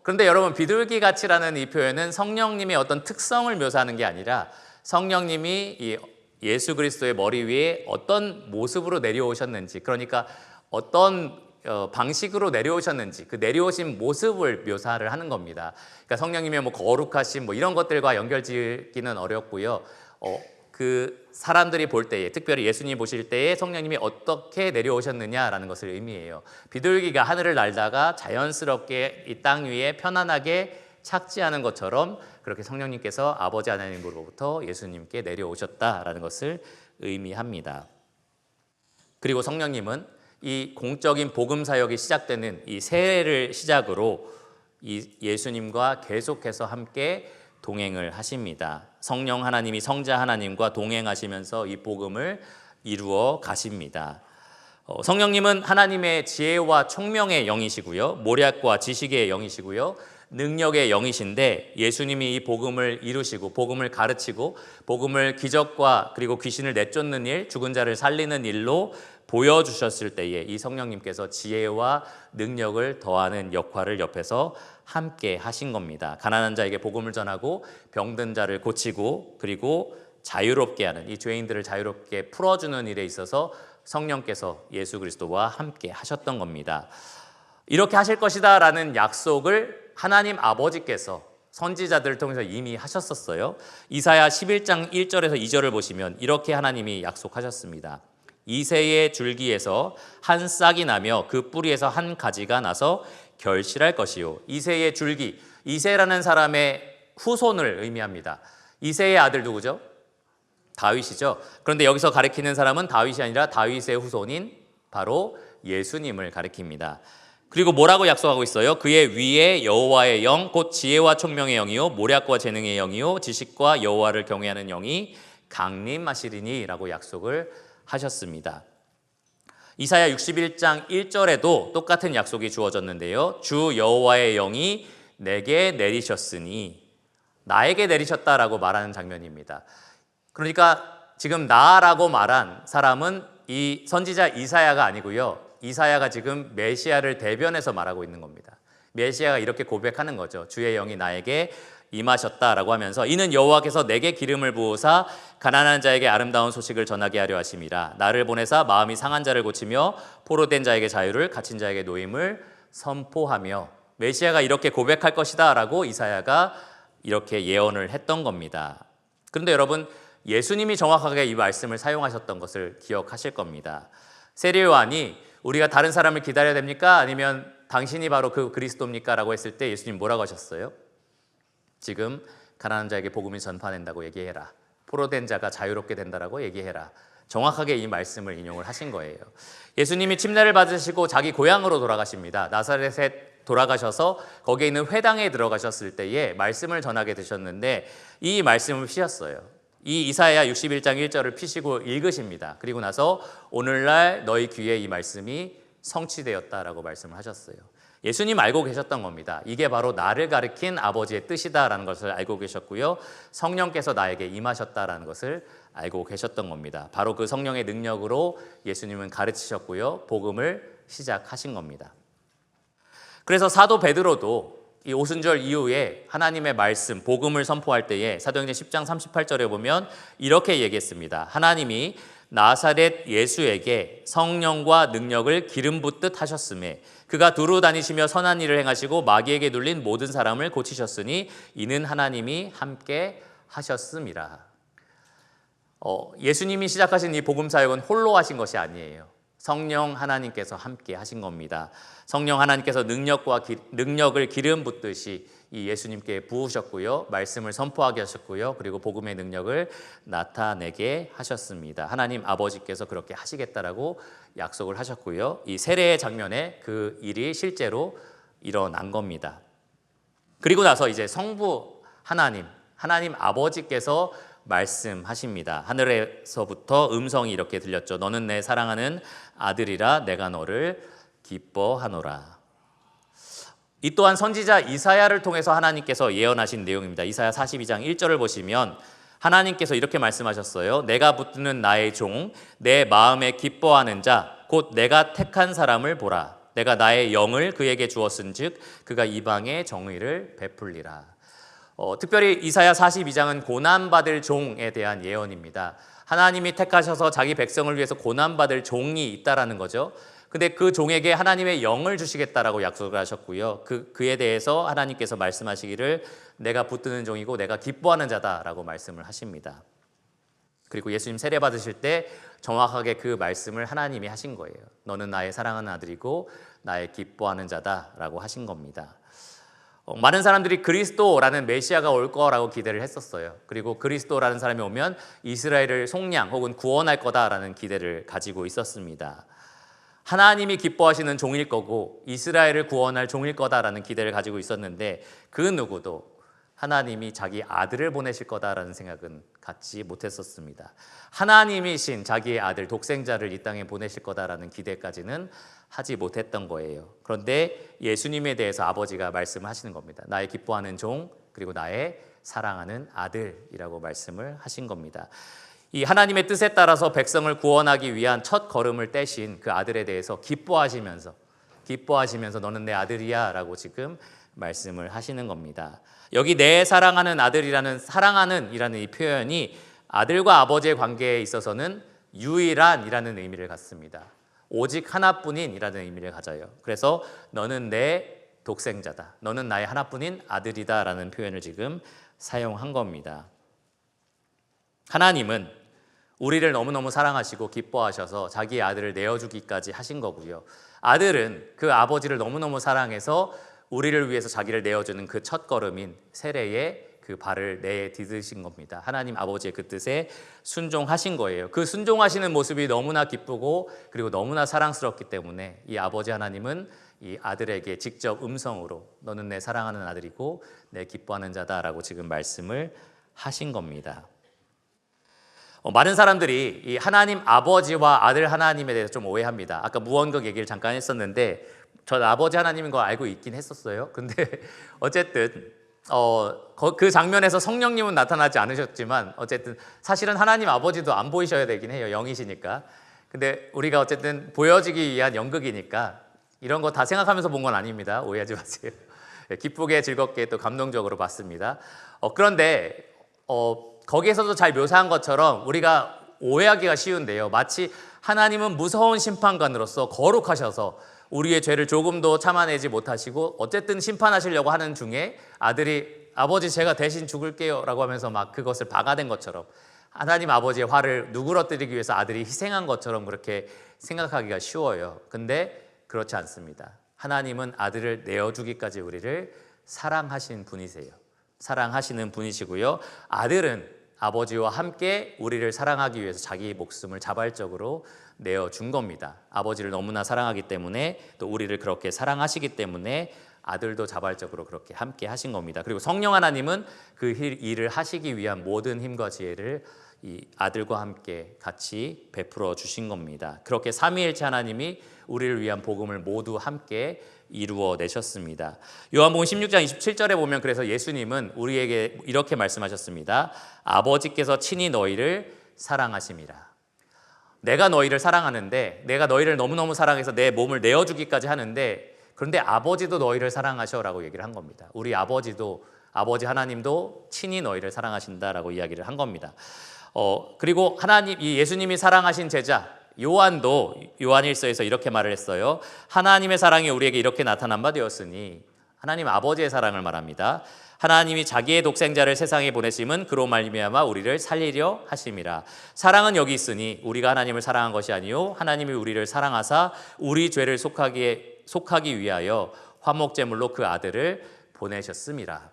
그런데 여러분, 비둘기 같이라는 이 표현은 성령님의 어떤 특성을 묘사하는 게 아니라 성령님이 이 예수 그리스도의 머리 위에 어떤 모습으로 내려오셨는지, 그러니까 어떤 방식으로 내려오셨는지 그 내려오신 모습을 묘사를 하는 겁니다. 그러니까 성령님의 뭐 거룩하심 뭐 이런 것들과 연결짓기는 어렵고요. 그 사람들이 볼 때에, 특별히 예수님 보실 때에 성령님이 어떻게 내려오셨느냐라는 것을 의미해요. 비둘기가 하늘을 날다가 자연스럽게 이 땅 위에 편안하게 착지하는 것처럼 그렇게 성령님께서 아버지 하나님으로부터 예수님께 내려오셨다라는 것을 의미합니다. 그리고 성령님은 이 공적인 복음 사역이 시작되는 이 새해를 시작으로 이 예수님과 계속해서 함께 동행을 하십니다. 성령 하나님이 성자 하나님과 동행하시면서 이 복음을 이루어 가십니다. 성령님은 하나님의 지혜와 총명의 영이시고요, 모략과 지식의 영이시고요, 능력의 영이신데 예수님이 이 복음을 이루시고 복음을 가르치고 복음을 기적과 그리고 귀신을 내쫓는 일, 죽은 자를 살리는 일로 보여주셨을 때에 이 성령님께서 지혜와 능력을 더하는 역할을 옆에서 함께 하신 겁니다. 가난한 자에게 복음을 전하고 병든 자를 고치고 그리고 자유롭게 하는, 이 죄인들을 자유롭게 풀어주는 일에 있어서 성령께서 예수 그리스도와 함께 하셨던 겁니다. 이렇게 하실 것이다 라는 약속을 하나님 아버지께서 선지자들을 통해서 이미 하셨었어요. 이사야 11장 1절에서 2절을 보시면 이렇게 하나님이 약속하셨습니다. 이새의 줄기에서 한 싹이 나며 그 뿌리에서 한 가지가 나서 결실할 것이요. 이새의 줄기, 이새라는 사람의 후손을 의미합니다. 이새의 아들 누구죠? 다윗이죠. 그런데 여기서 가리키는 사람은 다윗이 아니라 다윗의 후손인 바로 예수님을 가리킵니다. 그리고 뭐라고 약속하고 있어요? 그의 위에 여호와의 영, 곧 지혜와 총명의 영이요 모략과 재능의 영이요 지식과 여호와를 경외하는 영이 강림하시리니 라고 약속을 하셨습니다. 이사야 61장 1절에도 똑같은 약속이 주어졌는데요. 주 여호와의 영이 내게 내리셨으니, 나에게 내리셨다라고 말하는 장면입니다. 그러니까 지금 나라고 말한 사람은 이 선지자 이사야가 아니고요, 이사야가 지금 메시아를 대변해서 말하고 있는 겁니다. 메시아가 이렇게 고백하는 거죠. 주의 영이 나에게 임하셨다라고 하면서 이는 여호와께서 내게 기름을 부으사 가난한 자에게 아름다운 소식을 전하게 하려 하심이라. 나를 보내사 마음이 상한 자를 고치며 포로된 자에게 자유를, 갇힌 자에게 노임을 선포하며, 메시아가 이렇게 고백할 것이다 라고 이사야가 이렇게 예언을 했던 겁니다. 그런데 여러분, 예수님이 정확하게 이 말씀을 사용하셨던 것을 기억하실 겁니다. 세례 요한이 우리가 다른 사람을 기다려야 됩니까? 아니면 당신이 바로 그 그리스도입니까? 라고 했을 때 예수님 뭐라고 하셨어요? 지금 가난한 자에게 복음이 전파된다고 얘기해라. 포로된 자가 자유롭게 된다라고 얘기해라. 정확하게 이 말씀을 인용을 하신 거예요. 예수님이 침례를 받으시고 자기 고향으로 돌아가십니다. 나사렛에 돌아가셔서 거기에 있는 회당에 들어가셨을 때에 말씀을 전하게 되셨는데 이 말씀을 피셨어요. 이 이사야 61장 1절을 피시고 읽으십니다. 그리고 나서 오늘날 너희 귀에 이 말씀이 성취되었다라고 말씀을 하셨어요. 예수님 알고 계셨던 겁니다. 이게 바로 나를 가리킨 아버지의 뜻이다라는 것을 알고 계셨고요, 성령께서 나에게 임하셨다라는 것을 알고 계셨던 겁니다. 바로 그 성령의 능력으로 예수님은 가르치셨고요, 복음을 시작하신 겁니다. 그래서 사도 베드로도 이 오순절 이후에 하나님의 말씀, 복음을 선포할 때에 사도행전 10장 38절에 보면 이렇게 얘기했습니다. 하나님이 나사렛 예수에게 성령과 능력을 기름 붓듯 하셨음에 그가 두루 다니시며 선한 일을 행하시고 마귀에게 눌린 모든 사람을 고치셨으니 이는 하나님이 함께 하셨음이라. 예수님이 시작하신 이 복음 사역은 홀로 하신 것이 아니에요. 성령 하나님께서 함께 하신 겁니다. 성령 하나님께서 능력을 기름 붓듯이 이 예수님께 부으셨고요, 말씀을 선포하게 하셨고요, 그리고 복음의 능력을 나타내게 하셨습니다. 하나님 아버지께서 그렇게 하시겠다라고 약속을 하셨고요, 이 세례의 장면에 그 일이 실제로 일어난 겁니다. 그리고 나서 이제 성부 하나님 아버지께서 말씀하십니다. 하늘에서부터 음성이 이렇게 들렸죠. 너는 내 사랑하는 아들이라 내가 너를 기뻐하노라. 이 또한 선지자 이사야를 통해서 하나님께서 예언하신 내용입니다. 이사야 42장 1절을 보시면 하나님께서 이렇게 말씀하셨어요. 내가 붙드는 나의 종, 내 마음에 기뻐하는 자, 곧 내가 택한 사람을 보라. 내가 나의 영을 그에게 주었은즉 그가 이방의 정의를 베풀리라. 특별히 이사야 42장은 고난받을 종에 대한 예언입니다. 하나님이 택하셔서 자기 백성을 위해서 고난받을 종이 있다라는 거죠. 근데 그 종에게 하나님의 영을 주시겠다라고 약속을 하셨고요, 그에 대해서 하나님께서 말씀하시기를 내가 붙드는 종이고 내가 기뻐하는 자다라고 말씀을 하십니다. 그리고 예수님 세례 받으실 때 정확하게 그 말씀을 하나님이 하신 거예요. 너는 나의 사랑하는 아들이고 나의 기뻐하는 자다라고 하신 겁니다. 많은 사람들이 그리스도라는 메시아가 올 거라고 기대를 했었어요. 그리고 그리스도라는 사람이 오면 이스라엘을 속량 혹은 구원할 거다라는 기대를 가지고 있었습니다. 하나님이 기뻐하시는 종일 거고 이스라엘을 구원할 종일 거다라는 기대를 가지고 있었는데 그 누구도 하나님이 자기 아들을 보내실 거다라는 생각은 갖지 못했었습니다. 하나님이신 자기의 아들 독생자를 이 땅에 보내실 거다라는 기대까지는 하지 못했던 거예요. 그런데 예수님에 대해서 아버지가 말씀을 하시는 겁니다. 나의 기뻐하는 종 그리고 나의 사랑하는 아들이라고 말씀을 하신 겁니다. 이 하나님의 뜻에 따라서 백성을 구원하기 위한 첫 걸음을 떼신 그 아들에 대해서 기뻐하시면서 너는 내 아들이야 라고 지금 말씀을 하시는 겁니다. 여기 내 사랑하는 아들이라는 사랑하는이라는 이 표현이 아들과 아버지의 관계에 있어서는 유일한이라는 의미를 갖습니다. 오직 하나뿐인이라는 의미를 가져요. 그래서 너는 내 독생자다. 너는 나의 하나뿐인 아들이다 라는 표현을 지금 사용한 겁니다. 하나님은 우리를 너무너무 사랑하시고 기뻐하셔서 자기의 아들을 내어주기까지 하신 거고요. 아들은 그 아버지를 너무너무 사랑해서 우리를 위해서 자기를 내어주는 그 첫걸음인 세례에 그 발을 내디디신 겁니다. 하나님 아버지의 그 뜻에 순종하신 거예요. 그 순종하시는 모습이 너무나 기쁘고 그리고 너무나 사랑스럽기 때문에 이 아버지 하나님은 이 아들에게 직접 음성으로 너는 내 사랑하는 아들이고 내 기뻐하는 자다라고 지금 말씀을 하신 겁니다. 많은 사람들이 이 하나님 아버지와 아들 하나님에 대해서 좀 오해합니다. 아까 무언극 얘기를 잠깐 했었는데 전 아버지 하나님인 거 알고 있긴 했었어요. 근데 어쨌든 그 장면에서 성령님은 나타나지 않으셨지만 어쨌든 사실은 하나님 아버지도 안 보이셔야 되긴 해요. 영이시니까. 근데 우리가 어쨌든 보여지기 위한 연극이니까 이런 거 다 생각하면서 본 건 아닙니다. 오해하지 마세요. 기쁘게 즐겁게 또 감동적으로 봤습니다. 그런데 거기에서도 잘 묘사한 것처럼 우리가 오해하기가 쉬운데요. 마치 하나님은 무서운 심판관으로서 거룩하셔서 우리의 죄를 조금도 참아내지 못하시고 어쨌든 심판하시려고 하는 중에 아들이 아버지 제가 대신 죽을게요 라고 하면서 막 그것을 박아댄 것처럼 하나님 아버지의 화를 누그러뜨리기 위해서 아들이 희생한 것처럼 그렇게 생각하기가 쉬워요. 근데 그렇지 않습니다. 하나님은 아들을 내어주기까지 우리를 사랑하신 분이세요. 사랑하시는 분이시고요. 아들은 아버지와 함께 우리를 사랑하기 위해서 자기 목숨을 자발적으로 내어준 겁니다. 아버지를 너무나 사랑하기 때문에 또 우리를 그렇게 사랑하시기 때문에 아들도 자발적으로 그렇게 함께 하신 겁니다. 그리고 성령 하나님은 그 일을 하시기 위한 모든 힘과 지혜를 이 아들과 함께 같이 베풀어 주신 겁니다. 그렇게 삼위일체 하나님이 우리를 위한 복음을 모두 함께 이루어 내셨습니다. 요한복음 16장 27절에 보면 그래서 예수님은 우리에게 이렇게 말씀하셨습니다. 아버지께서 친히 너희를 사랑하심이라. 내가 너희를 사랑하는데 내가 너희를 너무너무 사랑해서 내 몸을 내어주기까지 하는데 그런데 아버지도 너희를 사랑하셔라고 얘기를 한 겁니다. 우리 아버지도 아버지 하나님도 친히 너희를 사랑하신다라고 이야기를 한 겁니다. 그리고 하나님 이 예수님이 사랑하신 제자 요한도 요한일서에서 이렇게 말을 했어요. 하나님의 사랑이 우리에게 이렇게 나타난 바 되었으니 하나님 아버지의 사랑을 말합니다. 하나님이 자기의 독생자를 세상에 보내심은 그로 말미암아 우리를 살리려 하심이라. 사랑은 여기 있으니 우리가 하나님을 사랑한 것이 아니요 하나님이 우리를 사랑하사 우리 죄를 속하기 위하여 화목제물로 그 아들을 보내셨음이라.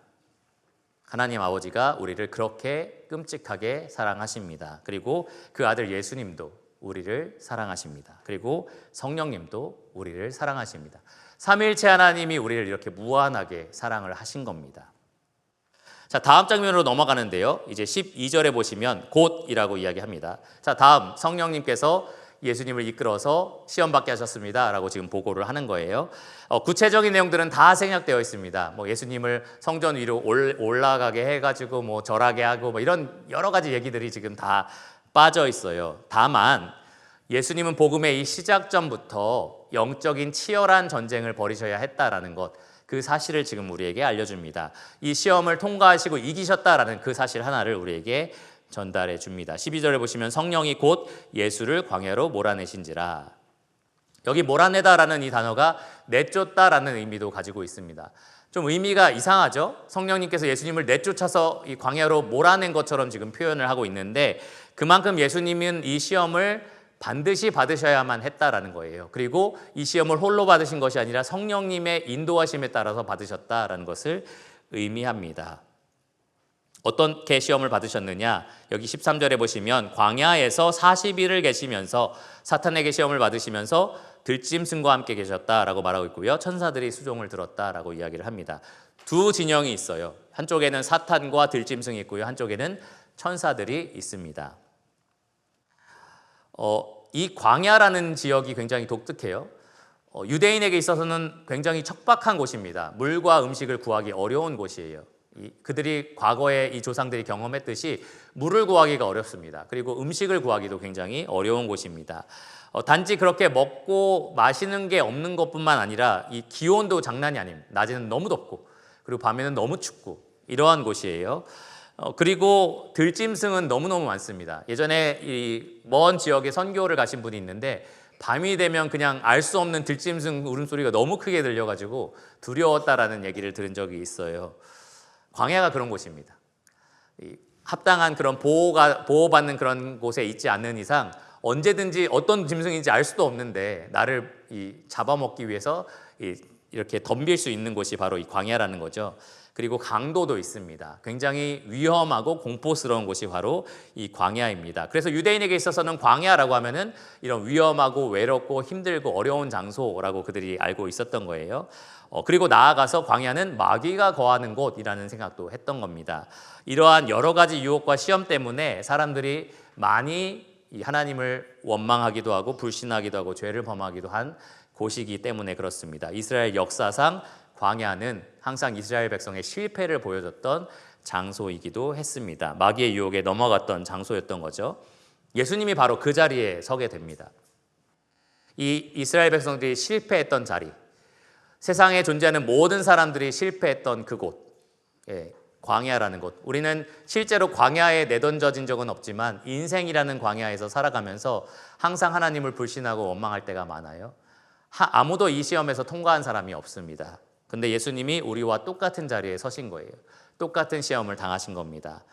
하나님 아버지가 우리를 그렇게 끔찍하게 사랑하십니다. 그리고 그 아들 예수님도 우리를 사랑하십니다. 그리고 성령님도 우리를 사랑하십니다. 삼위일체 하나님이 우리를 이렇게 무한하게 사랑을 하신 겁니다. 자, 다음 장면으로 넘어가는데요. 이제 12절에 보시면 곧이라고 이야기합니다. 자, 다음 성령님께서 예수님을 이끌어서 시험 받게 하셨습니다 라고 지금 보고를 하는 거예요. 구체적인 내용들은 다 생략되어 있습니다. 뭐 예수님을 성전 위로 올라가게 해가지고 뭐 절하게 하고 뭐 이런 여러 가지 얘기들이 지금 다 빠져 있어요. 다만 예수님은 복음의 이 시작점부터 영적인 치열한 전쟁을 벌이셔야 했다라는 것, 그 사실을 지금 우리에게 알려줍니다. 이 시험을 통과하시고 이기셨다라는 그 사실 하나를 우리에게 전달해 줍니다. 12절에 보시면 성령이 곧 예수를 광야로 몰아내신지라. 여기 몰아내다라는 이 단어가 내쫓다라는 의미도 가지고 있습니다. 좀 의미가 이상하죠? 성령님께서 예수님을 내쫓아서 이 광야로 몰아낸 것처럼 지금 표현을 하고 있는데 그만큼 예수님은 이 시험을 반드시 받으셔야만 했다라는 거예요. 그리고 이 시험을 홀로 받으신 것이 아니라 성령님의 인도하심에 따라서 받으셨다라는 것을 의미합니다. 어떻게 시험을 받으셨느냐? 여기 13절에 보시면 광야에서 40일을 계시면서 사탄에게 시험을 받으시면서 들짐승과 함께 계셨다라고 말하고 있고요. 천사들이 수종을 들었다라고 이야기를 합니다. 두 진영이 있어요. 한쪽에는 사탄과 들짐승이 있고요. 한쪽에는 천사들이 있습니다. 이 광야라는 지역이 굉장히 독특해요. 유대인에게 있어서는 굉장히 척박한 곳입니다. 물과 음식을 구하기 어려운 곳이에요. 그들이 과거에 이 조상들이 경험했듯이 물을 구하기가 어렵습니다. 그리고 음식을 구하기도 굉장히 어려운 곳입니다. 단지 그렇게 먹고 마시는 게 없는 것뿐만 아니라 이 기온도 장난이 아닙니다. 낮에는 너무 덥고 그리고 밤에는 너무 춥고 이러한 곳이에요. 그리고 들짐승은 너무너무 많습니다. 예전에 이 먼 지역에 선교를 가신 분이 있는데 밤이 되면 그냥 알 수 없는 들짐승 울음소리가 너무 크게 들려가지고 두려웠다라는 얘기를 들은 적이 있어요. 광야가 그런 곳입니다. 합당한 그런 보호받는 그런 곳에 있지 않는 이상 언제든지 어떤 짐승인지 알 수도 없는데 나를 잡아먹기 위해서 이렇게 덤빌 수 있는 곳이 바로 이 광야라는 거죠. 그리고 강도도 있습니다. 굉장히 위험하고 공포스러운 곳이 바로 이 광야입니다. 그래서 유대인에게 있어서는 광야라고 하면은 이런 위험하고 외롭고 힘들고 어려운 장소라고 그들이 알고 있었던 거예요. 그리고 나아가서 광야는 마귀가 거하는 곳이라는 생각도 했던 겁니다. 이러한 여러 가지 유혹과 시험 때문에 사람들이 많이 이 하나님을 원망하기도 하고 불신하기도 하고 죄를 범하기도 한 곳이기 때문에 그렇습니다. 이스라엘 역사상 광야는 항상 이스라엘 백성의 실패를 보여줬던 장소이기도 했습니다. 마귀의 유혹에 넘어갔던 장소였던 거죠. 예수님이 바로 그 자리에 서게 됩니다. 이 이스라엘 백성들이 실패했던 자리, 세상에 존재하는 모든 사람들이 실패했던 그곳, 광야라는 곳. 우리는 실제로 광야에 내던져진 적은 없지만 인생이라는 광야에서 살아가면서 항상 하나님을 불신하고 원망할 때가 많아요. 아무도 이 시험에서 통과한 사람이 없습니다. 근데 예수님이 우리와 똑같은 자리에 서신 거예요. 똑같은 시험을 당하신 겁니다.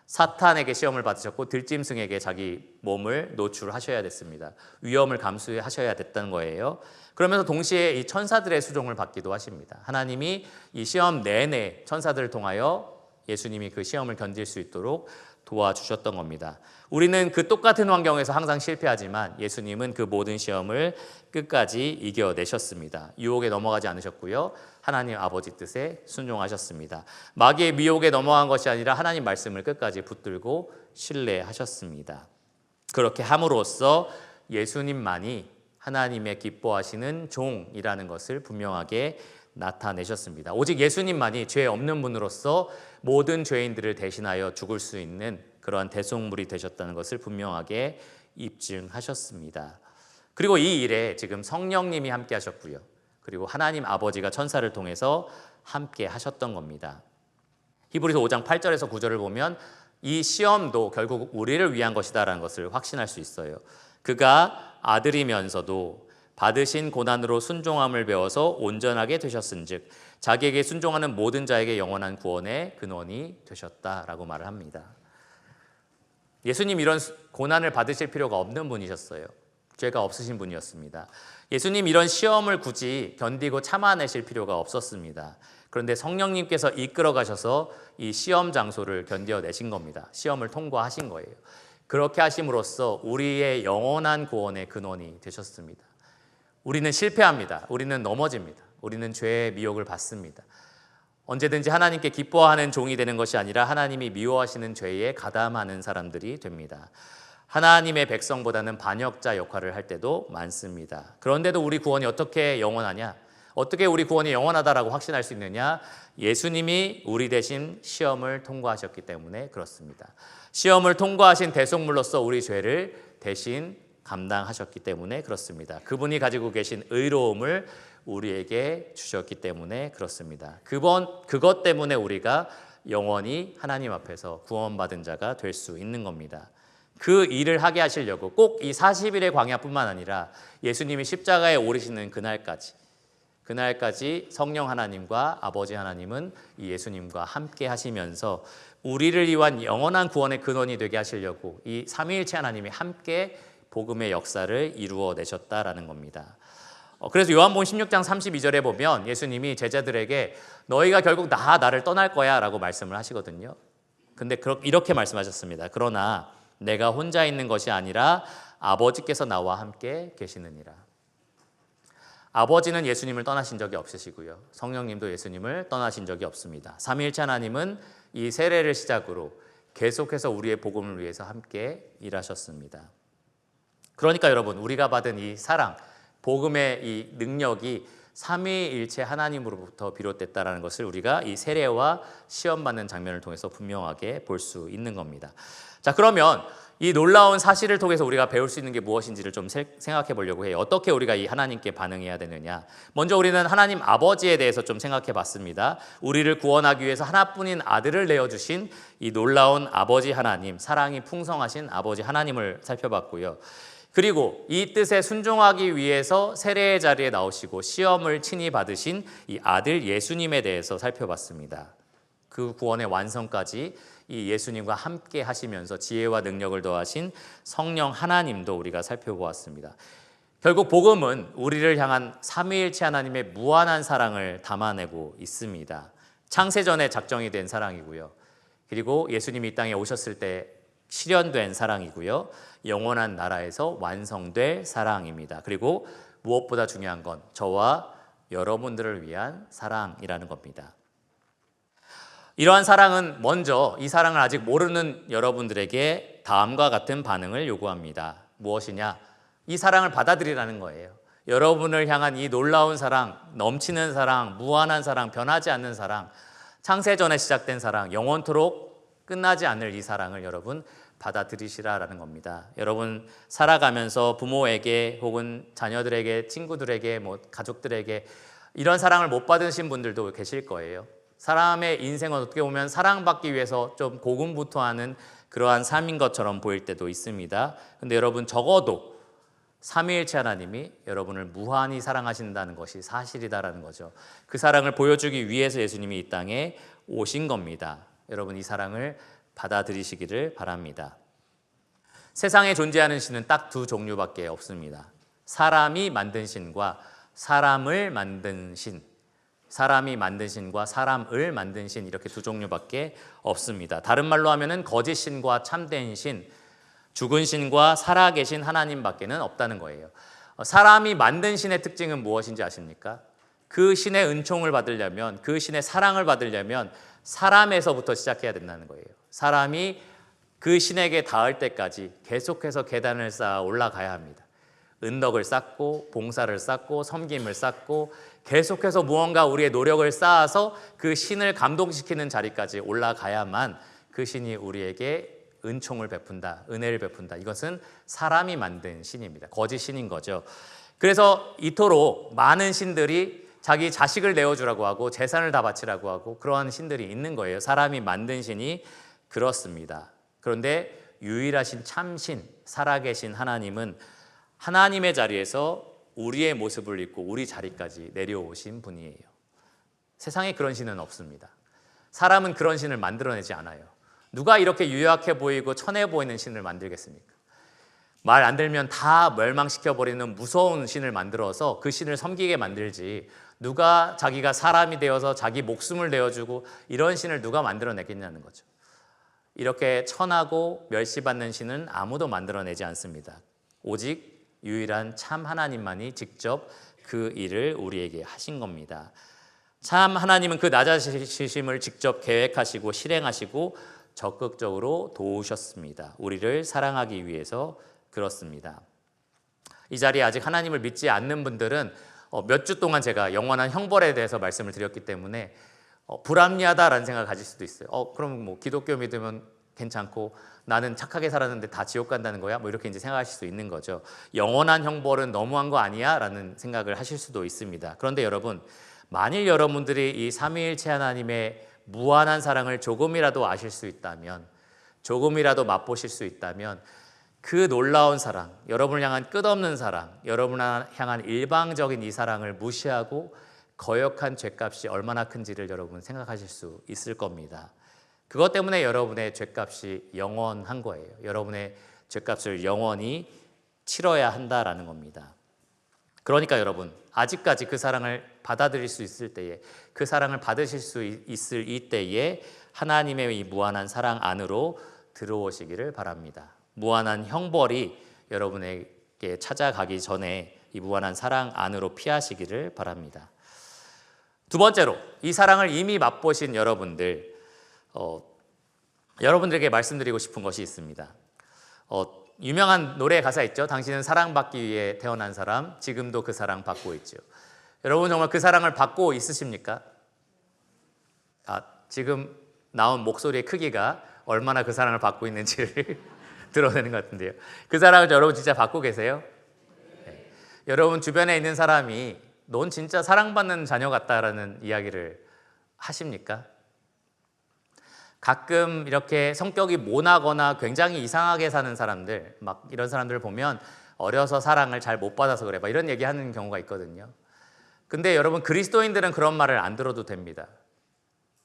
사탄에게 시험을 받으셨고 들짐승에게 자기 몸을 노출하셔야 됐습니다. 위험을 감수하셔야 됐다는 거예요. 그러면서 동시에 이 천사들의 수종을 받기도 하십니다. 하나님이 이 시험 내내 천사들을 통하여 예수님이 그 시험을 견딜 수 있도록 도와주셨던 겁니다. 우리는 그 똑같은 환경에서 항상 실패하지만 예수님은 그 모든 시험을 끝까지 이겨내셨습니다. 유혹에 넘어가지 않으셨고요. 하나님 아버지 뜻에 순종하셨습니다. 마귀의 미혹에 넘어간 것이 아니라 하나님 말씀을 끝까지 붙들고 신뢰하셨습니다. 그렇게 함으로써 예수님만이 하나님의 기뻐하시는 종이라는 것을 분명하게 나타내셨습니다. 오직 예수님만이 죄 없는 분으로서 모든 죄인들을 대신하여 죽을 수 있는 그러한 대속물이 되셨다는 것을 분명하게 입증하셨습니다. 그리고 이 일에 지금 성령님이 함께 하셨고요. 그리고 하나님 아버지가 천사를 통해서 함께 하셨던 겁니다. 히브리서 5장 8절에서 9절을 보면 이 시험도 결국 우리를 위한 것이다라는 것을 확신할 수 있어요. 그가 아들이면서도 받으신 고난으로 순종함을 배워서 온전하게 되셨은즉 자기에게 순종하는 모든 자에게 영원한 구원의 근원이 되셨다라고 말을 합니다. 예수님 이런 고난을 받으실 필요가 없는 분이셨어요. 죄가 없으신 분이었습니다. 예수님 이런 시험을 굳이 견디고 참아내실 필요가 없었습니다. 그런데 성령님께서 이끌어 가셔서 이 시험 장소를 견뎌내신 겁니다. 시험을 통과하신 거예요. 그렇게 하심으로써 우리의 영원한 구원의 근원이 되셨습니다. 우리는 실패합니다. 우리는 넘어집니다. 우리는 죄의 미혹을 받습니다. 언제든지 하나님께 기뻐하는 종이 되는 것이 아니라 하나님이 미워하시는 죄에 가담하는 사람들이 됩니다. 하나님의 백성보다는 반역자 역할을 할 때도 많습니다. 그런데도 우리 구원이 어떻게 영원하냐? 어떻게 우리 구원이 영원하다라고 확신할 수 있느냐? 예수님이 우리 대신 시험을 통과하셨기 때문에 그렇습니다. 시험을 통과하신 대속물로서 우리 죄를 대신 감당하셨기 때문에 그렇습니다. 그분이 가지고 계신 의로움을 우리에게 주셨기 때문에 그렇습니다. 그것 때문에 우리가 영원히 하나님 앞에서 구원받은 자가 될 수 있는 겁니다. 그 일을 하게 하시려고 꼭 이 40일의 광야뿐만 아니라 예수님이 십자가에 오르시는 그날까지 성령 하나님과 아버지 하나님은 이 예수님과 함께 하시면서 우리를 위한 영원한 구원의 근원이 되게 하시려고 이 삼위일체 하나님이 함께 복음의 역사를 이루어내셨다라는 겁니다. 그래서 요한복음 16장 32절에 보면 예수님이 제자들에게 너희가 결국 나를 떠날 거야 라고 말씀을 하시거든요. 근데 이렇게 말씀하셨습니다. 그러나 내가 혼자 있는 것이 아니라 아버지께서 나와 함께 계시느니라. 아버지는 예수님을 떠나신 적이 없으시고요. 성령님도 예수님을 떠나신 적이 없습니다. 삼위일체 하나님은 이 세례를 시작으로 계속해서 우리의 복음을 위해서 함께 일하셨습니다. 그러니까 여러분, 우리가 받은 이 사랑, 복음의 이 능력이 삼위일체 하나님으로부터 비롯됐다는 것을 우리가 이 세례와 시험받는 장면을 통해서 분명하게 볼 수 있는 겁니다. 자, 그러면 이 놀라운 사실을 통해서 우리가 배울 수 있는 게 무엇인지를 좀 생각해 보려고 해요. 어떻게 우리가 이 하나님께 반응해야 되느냐. 먼저 우리는 하나님 아버지에 대해서 좀 생각해 봤습니다. 우리를 구원하기 위해서 하나뿐인 아들을 내어주신 이 놀라운 아버지 하나님, 사랑이 풍성하신 아버지 하나님을 살펴봤고요. 그리고 이 뜻에 순종하기 위해서 세례의 자리에 나오시고 시험을 친히 받으신 이 아들 예수님에 대해서 살펴봤습니다. 그 구원의 완성까지 이 예수님과 함께 하시면서 지혜와 능력을 더하신 성령 하나님도 우리가 살펴보았습니다. 결국 복음은 우리를 향한 삼위일체 하나님의 무한한 사랑을 담아내고 있습니다. 창세전에 작정이 된 사랑이고요. 그리고 예수님이 이 땅에 오셨을 때 실현된 사랑이고요. 영원한 나라에서 완성될 사랑입니다. 그리고 무엇보다 중요한 건 저와 여러분들을 위한 사랑이라는 겁니다. 이러한 사랑은 먼저 이 사랑을 아직 모르는 여러분들에게 다음과 같은 반응을 요구합니다. 무엇이냐? 이 사랑을 받아들이라는 거예요. 여러분을 향한 이 놀라운 사랑, 넘치는 사랑, 무한한 사랑, 변하지 않는 사랑, 창세전에 시작된 사랑, 영원토록 끝나지 않을 이 사랑을 여러분 받아들이시라라는 겁니다. 여러분 살아가면서 부모에게 혹은 자녀들에게, 친구들에게, 가족들에게 이런 사랑을 못 받으신 분들도 계실 거예요. 사람의 인생은 어떻게 보면 사랑받기 위해서 좀 고군분투하는 그러한 삶인 것처럼 보일 때도 있습니다. 근데 여러분 적어도 삼위일체 하나님이 여러분을 무한히 사랑하신다는 것이 사실이다라는 거죠. 그 사랑을 보여주기 위해서 예수님이 이 땅에 오신 겁니다. 여러분 이 사랑을 받아들이시기를 바랍니다. 세상에 존재하는 신은 딱 두 종류밖에 없습니다. 사람이 만든 신과 사람을 만든 신. 사람이 만든 신과 사람을 만든 신, 이렇게 두 종류밖에 없습니다. 다른 말로 하면은 거짓 신과 참된 신, 죽은 신과 살아계신 하나님밖에는 없다는 거예요. 사람이 만든 신의 특징은 무엇인지 아십니까? 그 신의 은총을 받으려면, 그 신의 사랑을 받으려면 사람에서부터 시작해야 된다는 거예요. 사람이 그 신에게 닿을 때까지 계속해서 계단을 쌓아 올라가야 합니다. 은덕을 쌓고 봉사를 쌓고 섬김을 쌓고 계속해서 무언가 우리의 노력을 쌓아서 그 신을 감동시키는 자리까지 올라가야만 그 신이 우리에게 은총을 베푼다, 은혜를 베푼다. 이것은 사람이 만든 신입니다. 거짓 신인 거죠. 그래서 이토록 많은 신들이 자기 자식을 내어주라고 하고 재산을 다 바치라고 하고 그러한 신들이 있는 거예요. 사람이 만든 신이 그렇습니다. 그런데 유일하신 참신, 살아계신 하나님은 하나님의 자리에서 우리의 모습을 입고 우리 자리까지 내려오신 분이에요. 세상에 그런 신은 없습니다. 사람은 그런 신을 만들어내지 않아요. 누가 이렇게 유약해 보이고 천해 보이는 신을 만들겠습니까? 말 안 들면 다 멸망시켜버리는 무서운 신을 만들어서 그 신을 섬기게 만들지, 누가 자기가 사람이 되어서 자기 목숨을 내어주고 이런 신을 누가 만들어내겠냐는 거죠. 이렇게 천하고 멸시받는 신은 아무도 만들어내지 않습니다. 오직 유일한 참 하나님만이 직접 그 일을 우리에게 하신 겁니다. 참 하나님은 그 낮아지심을 직접 계획하시고 실행하시고 적극적으로 도우셨습니다. 우리를 사랑하기 위해서 그렇습니다. 이 자리에 아직 하나님을 믿지 않는 분들은 몇 주 동안 제가 영원한 형벌에 대해서 말씀을 드렸기 때문에 불합리하다라는 생각을 가질 수도 있어요. 그럼 기독교 믿으면 괜찮고 나는 착하게 살았는데 다 지옥 간다는 거야? 이렇게 이제 생각하실 수 있는 거죠. 영원한 형벌은 너무한 거 아니야? 라는 생각을 하실 수도 있습니다. 그런데 여러분, 만일 여러분들이 이 삼위일체 하나님의 무한한 사랑을 조금이라도 아실 수 있다면, 조금이라도 맛보실 수 있다면 그 놀라운 사랑, 여러분을 향한 끝없는 사랑, 여러분을 향한 일방적인 이 사랑을 무시하고 거역한 죄값이 얼마나 큰지를 여러분 생각하실 수 있을 겁니다. 그것 때문에 여러분의 죄값이 영원한 거예요. 여러분의 죄값을 영원히 치러야 한다라는 겁니다. 그러니까 여러분, 아직까지 그 사랑을 받아들일 수 있을 때에, 그 사랑을 받으실 수 있을 이때에 하나님의 이 무한한 사랑 안으로 들어오시기를 바랍니다. 무한한 형벌이 여러분에게 찾아가기 전에 이 무한한 사랑 안으로 피하시기를 바랍니다. 두 번째로, 이 사랑을 이미 맛보신 여러분들, 여러분들에게 말씀드리고 싶은 것이 있습니다. 유명한 노래 가사 있죠. 당신은 사랑받기 위해 태어난 사람, 지금도 그 사랑 받고 있죠. 여러분 정말 그 사랑을 받고 있으십니까? 지금 나온 목소리의 크기가 얼마나 그 사랑을 받고 있는지를 드러내는 것 같은데요. 그 사랑을 여러분 진짜 받고 계세요? 네. 여러분 주변에 있는 사람이 넌 진짜 사랑받는 자녀 같다라는 이야기를 하십니까? 가끔 이렇게 성격이 모나거나 굉장히 이상하게 사는 사람들, 막 이런 사람들을 보면 어려서 사랑을 잘 못 받아서 그래, 막 이런 얘기하는 경우가 있거든요. 근데 여러분 그리스도인들은 그런 말을 안 들어도 됩니다.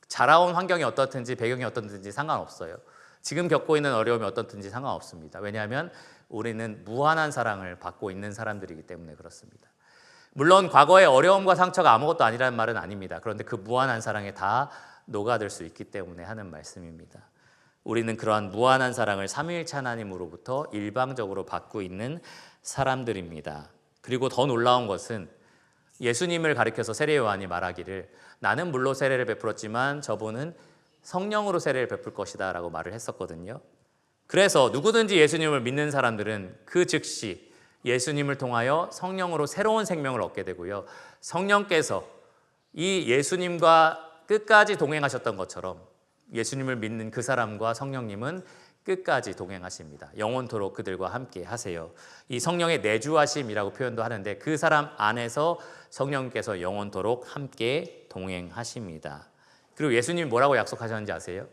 자라온 환경이 어떻든지 배경이 어떻든지 상관없어요. 지금 겪고 있는 어려움이 어떻든지 상관없습니다. 왜냐하면 우리는 무한한 사랑을 받고 있는 사람들이기 때문에 그렇습니다. 물론 과거의 어려움과 상처가 아무것도 아니라는 말은 아닙니다. 그런데 그 무한한 사랑에 다 녹아들 수 있기 때문에 하는 말씀입니다. 우리는 그러한 무한한 사랑을 삼위일체 하나님으로부터 일방적으로 받고 있는 사람들입니다. 그리고 더 놀라운 것은 예수님을 가리켜서 세례 요한이 말하기를 나는 물로 세례를 베풀었지만 저분은 성령으로 세례를 베풀 것이다 라고 말을 했었거든요. 그래서 누구든지 예수님을 믿는 사람들은 그 즉시 예수님을 통하여 성령으로 새로운 생명을 얻게 되고요. 성령께서 이 예수님과 끝까지 동행하셨던 것처럼 예수님을 믿는 그 사람과 성령님은 끝까지 동행하십니다. 영원토록 그들과 함께 하세요. 이 성령의 내주하심이라고 표현도 하는데 그 사람 안에서 성령께서 영원토록 함께 동행하십니다. 그리고 예수님이 뭐라고 약속하셨는지 아세요?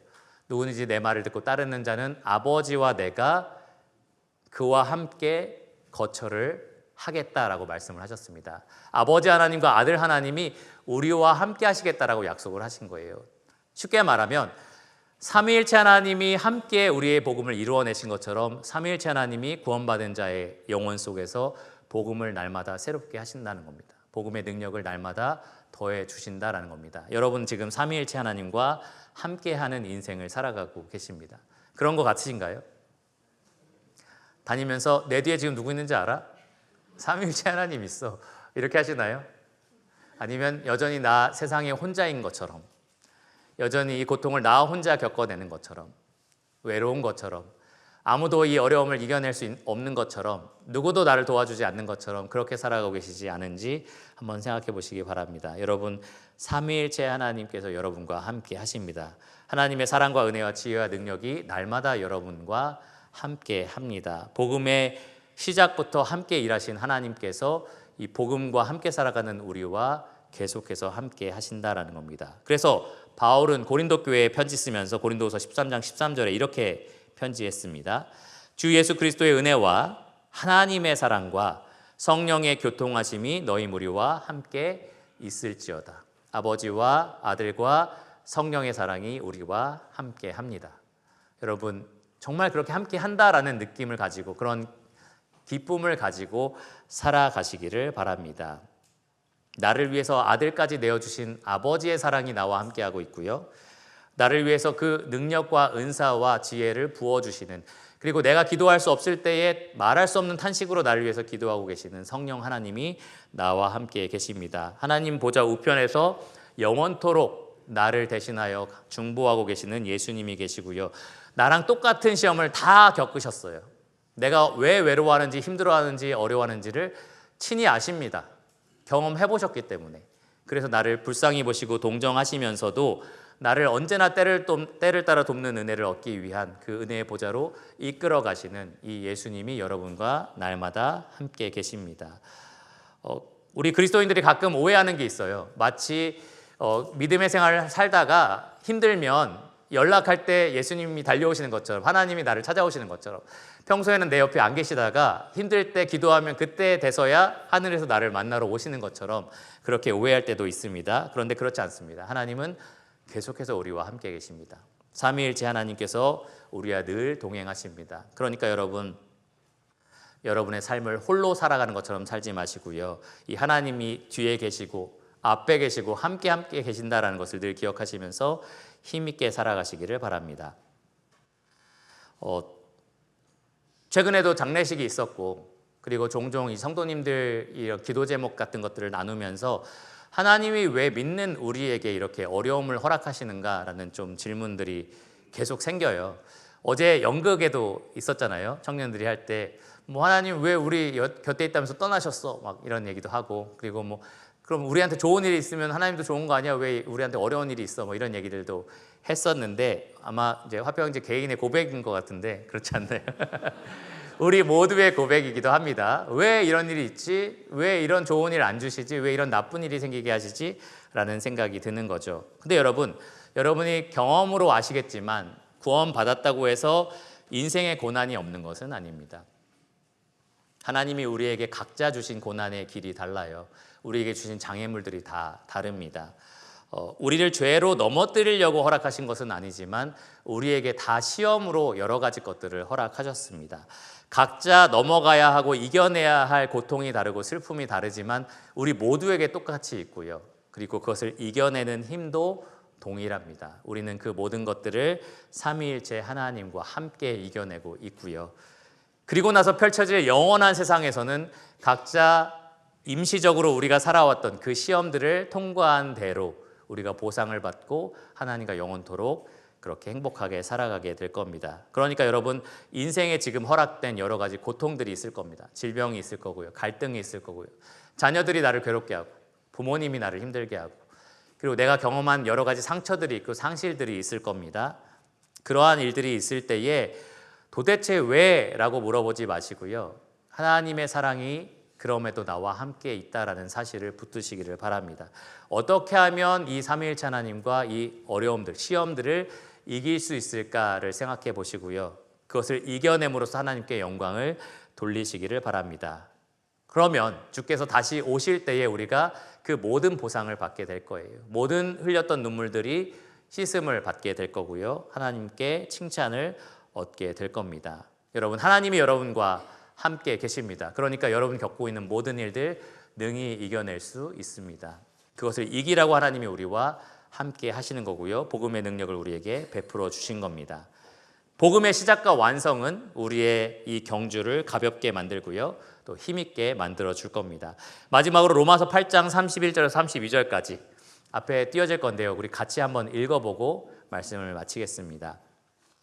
누구든지 내 말을 듣고 따르는 자는 아버지와 내가 그와 함께 거처를 하겠다라고 말씀을 하셨습니다. 아버지 하나님과 아들 하나님이 우리와 함께 하시겠다라고 약속을 하신 거예요. 쉽게 말하면 삼위일체 하나님이 함께 우리의 복음을 이루어내신 것처럼 삼위일체 하나님이 구원받은 자의 영혼 속에서 복음을 날마다 새롭게 하신다는 겁니다. 복음의 능력을 날마다 더해 주신다라는 겁니다. 여러분 지금 삼위일체 하나님과 함께하는 인생을 살아가고 계십니다. 그런 거 같으신가요? 다니면서 내 뒤에 지금 누구 있는지 알아? 삼위일체 하나님 있어. 이렇게 하시나요? 아니면 여전히 나 세상에 혼자인 것처럼, 여전히 이 고통을 나 혼자 겪어내는 것처럼, 외로운 것처럼, 아무도 이 어려움을 이겨낼 수 없는 것처럼, 누구도 나를 도와주지 않는 것처럼 그렇게 살아가고 계시지 않은지 한번 생각해 보시기 바랍니다. 여러분 삼위일체 하나님께서 여러분과 함께 하십니다. 하나님의 사랑과 은혜와 지혜와 능력이 날마다 여러분과 함께 합니다. 복음의 시작부터 함께 일하신 하나님께서 이 복음과 함께 살아가는 우리와 계속해서 함께 하신다라는 겁니다. 그래서 바울은 고린도 교회에 편지 쓰면서 고린도후서 13장 13절에 이렇게 편지했습니다. 주 예수 그리스도의 은혜와 하나님의 사랑과 성령의 교통하심이 너희 무리와 함께 있을지어다. 아버지와 아들과 성령의 사랑이 우리와 함께 합니다. 여러분 정말 그렇게 함께 한다라는 느낌을 가지고 그런 기쁨을 가지고 살아가시기를 바랍니다. 나를 위해서 아들까지 내어주신 아버지의 사랑이 나와 함께하고 있고요. 나를 위해서 그 능력과 은사와 지혜를 부어주시는, 그리고 내가 기도할 수 없을 때에 말할 수 없는 탄식으로 나를 위해서 기도하고 계시는 성령 하나님이 나와 함께 계십니다. 하나님 보좌 우편에서 영원토록 나를 대신하여 중보하고 계시는 예수님이 계시고요. 나랑 똑같은 시험을 다 겪으셨어요. 내가 왜 외로워하는지 힘들어하는지 어려워하는지를 친히 아십니다. 경험해 보셨기 때문에. 그래서 나를 불쌍히 보시고 동정하시면서도 나를 언제나 때를 따라 돕는 은혜를 얻기 위한 그 은혜의 보좌로 이끌어 가시는 이 예수님이 여러분과 날마다 함께 계십니다. 우리 그리스도인들이 가끔 오해하는 게 있어요. 마치 믿음의 생활을 살다가 힘들면 연락할 때 예수님이 달려오시는 것처럼, 하나님이 나를 찾아오시는 것처럼, 평소에는 내 옆에 안 계시다가 힘들 때 기도하면 그때 돼서야 하늘에서 나를 만나러 오시는 것처럼 그렇게 오해할 때도 있습니다. 그런데 그렇지 않습니다. 하나님은 계속해서 우리와 함께 계십니다. 삼위일체 하나님께서 우리와 늘 동행하십니다. 그러니까 여러분의 삶을 홀로 살아가는 것처럼 살지 마시고요. 이 하나님이 뒤에 계시고 앞에 계시고 함께 계신다라는 것을 늘 기억하시면서 힘있게 살아가시기를 바랍니다. 최근에도 장례식이 있었고 그리고 종종 이 성도님들 이 기도 제목 같은 것들을 나누면서 하나님이 왜 믿는 우리에게 이렇게 어려움을 허락하시는가라는 좀 질문들이 계속 생겨요. 어제 연극에도 있었잖아요. 청년들이 할 때 뭐 하나님 왜 우리 곁에 있다면서 떠나셨어? 막 이런 얘기도 하고, 그리고 뭐 그럼 우리한테 좋은 일이 있으면 하나님도 좋은 거 아니야? 왜 우리한테 어려운 일이 있어? 뭐 이런 얘기들도 했었는데 아마 이제 화평제 개인의 고백인 것 같은데 그렇지 않나요? 우리 모두의 고백이기도 합니다. 왜 이런 일이 있지? 왜 이런 좋은 일 안 주시지? 왜 이런 나쁜 일이 생기게 하시지? 라는 생각이 드는 거죠. 근데 여러분이 경험으로 아시겠지만 구원 받았다고 해서 인생의 고난이 없는 것은 아닙니다. 하나님이 우리에게 각자 주신 고난의 길이 달라요. 우리에게 주신 장애물들이 다 다릅니다. 우리를 죄로 넘어뜨리려고 허락하신 것은 아니지만 우리에게 다 시험으로 여러 가지 것들을 허락하셨습니다. 각자 넘어가야 하고 이겨내야 할 고통이 다르고 슬픔이 다르지만 우리 모두에게 똑같이 있고요. 그리고 그것을 이겨내는 힘도 동일합니다. 우리는 그 모든 것들을 삼위일체 하나님과 함께 이겨내고 있고요. 그리고 나서 펼쳐질 영원한 세상에서는 각자 임시적으로 우리가 살아왔던 그 시험들을 통과한 대로 우리가 보상을 받고 하나님과 영원토록 그렇게 행복하게 살아가게 될 겁니다. 그러니까 여러분, 인생에 지금 허락된 여러 가지 고통들이 있을 겁니다. 질병이 있을 거고요. 갈등이 있을 거고요. 자녀들이 나를 괴롭게 하고 부모님이 나를 힘들게 하고 그리고 내가 경험한 여러 가지 상처들이 있고 상실들이 있을 겁니다. 그러한 일들이 있을 때에 도대체 왜? 라고 물어보지 마시고요. 하나님의 사랑이 그럼에도 나와 함께 있다라는 사실을 붙드시기를 바랍니다. 어떻게 하면 이 삼위일체 하나님과 이 어려움들, 시험들을 이길 수 있을까를 생각해 보시고요. 그것을 이겨냄으로써 하나님께 영광을 돌리시기를 바랍니다. 그러면 주께서 다시 오실 때에 우리가 그 모든 보상을 받게 될 거예요. 모든 흘렸던 눈물들이 씻음을 받게 될 거고요. 하나님께 칭찬을 얻게 될 겁니다. 여러분, 하나님이 여러분과 함께 계십니다. 그러니까 여러분 겪고 있는 모든 일들 능히 이겨낼 수 있습니다. 그것을 이기라고 하나님이 우리와 함께 하시는 거고요. 복음의 능력을 우리에게 베풀어 주신 겁니다. 복음의 시작과 완성은 우리의 이 경주를 가볍게 만들고요. 또 힘있게 만들어 줄 겁니다. 마지막으로 로마서 8장 31절에서 32절까지 앞에 띄어질 건데요. 우리 같이 한번 읽어보고 말씀을 마치겠습니다.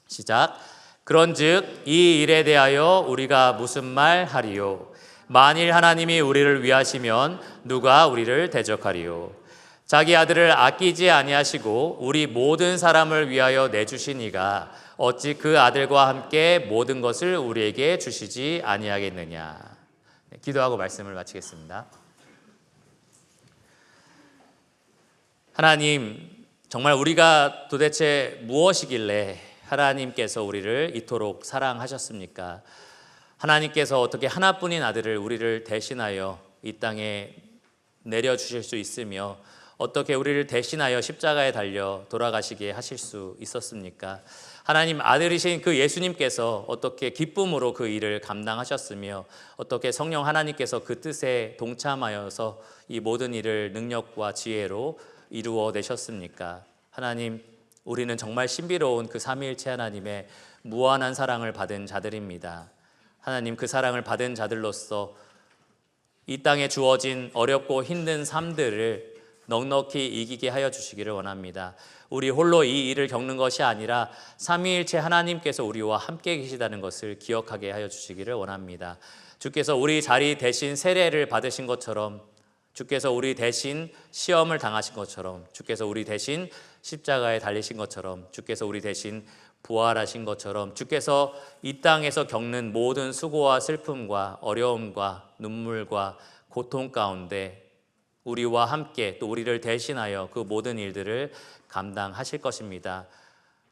시작. 그런즉 이 일에 대하여 우리가 무슨 말 하리요? 만일 하나님이 우리를 위하시면 누가 우리를 대적하리요? 자기 아들을 아끼지 아니하시고 우리 모든 사람을 위하여 내주신 이가 어찌 그 아들과 함께 모든 것을 우리에게 주시지 아니하겠느냐. 기도하고 말씀을 마치겠습니다. 하나님, 정말 우리가 도대체 무엇이길래 하나님께서 우리를 이토록 사랑하셨습니까? 하나님께서 어떻게 하나뿐인 아들을 우리를 대신하여 이 땅에 내려주실 수 있으며 어떻게 우리를 대신하여 십자가에 달려 돌아가시게 하실 수 있었습니까? 하나님, 아들이신 그 예수님께서 어떻게 기쁨으로 그 일을 감당하셨으며 어떻게 성령 하나님께서 그 뜻에 동참하여서 이 모든 일을 능력과 지혜로 이루어내셨습니까? 하나님, 우리는 정말 신비로운 그 삼위일체 하나님의 무한한 사랑을 받은 자들입니다. 하나님, 그 사랑을 받은 자들로서 이 땅에 주어진 어렵고 힘든 삶들을 넉넉히 이기게 하여 주시기를 원합니다. 우리 홀로 이 일을 겪는 것이 아니라 삼위일체 하나님께서 우리와 함께 계시다는 것을 기억하게 하여 주시기를 원합니다. 주께서 우리 자리 대신 세례를 받으신 것처럼, 주께서 우리 대신 시험을 당하신 것처럼, 주께서 우리 대신 십자가에 달리신 것처럼, 주께서 우리 대신 부활하신 것처럼, 주께서 이 땅에서 겪는 모든 수고와 슬픔과 어려움과 눈물과 고통 가운데 우리와 함께 또 우리를 대신하여 그 모든 일들을 감당하실 것입니다.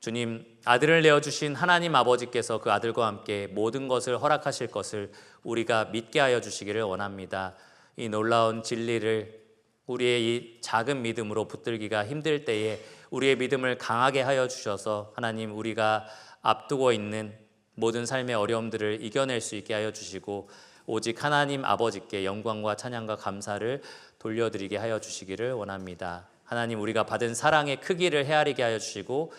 주님, 아들을 내어주신 하나님 아버지께서 그 아들과 함께 모든 것을 허락하실 것을 우리가 믿게 하여 주시기를 원합니다. 이 놀라운 진리를 우리의 이 작은 믿음으로 붙들기가 힘들 때에 우리의 믿음을 강하게 하여 주셔서 하나님, 우리가 앞두고 있는 모든 삶의 어려움들을 이겨낼 수 있게 하여 주시고 오직 하나님 아버지께 영광과 찬양과 감사를 돌려드리게 하여 주시기를 원합니다. 하나님, 우리가 받은 사랑의 크기를 헤아리게 하여 주시고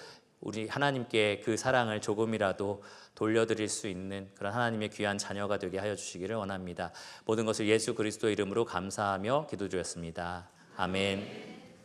우리 하나님께 그 사랑을 조금이라도 돌려드릴 수 있는 그런 하나님의 귀한 자녀가 되게 하여 주시기를 원합니다. 모든 것을 예수 그리스도 이름으로 감사하며 기도드렸습니다. 아멘.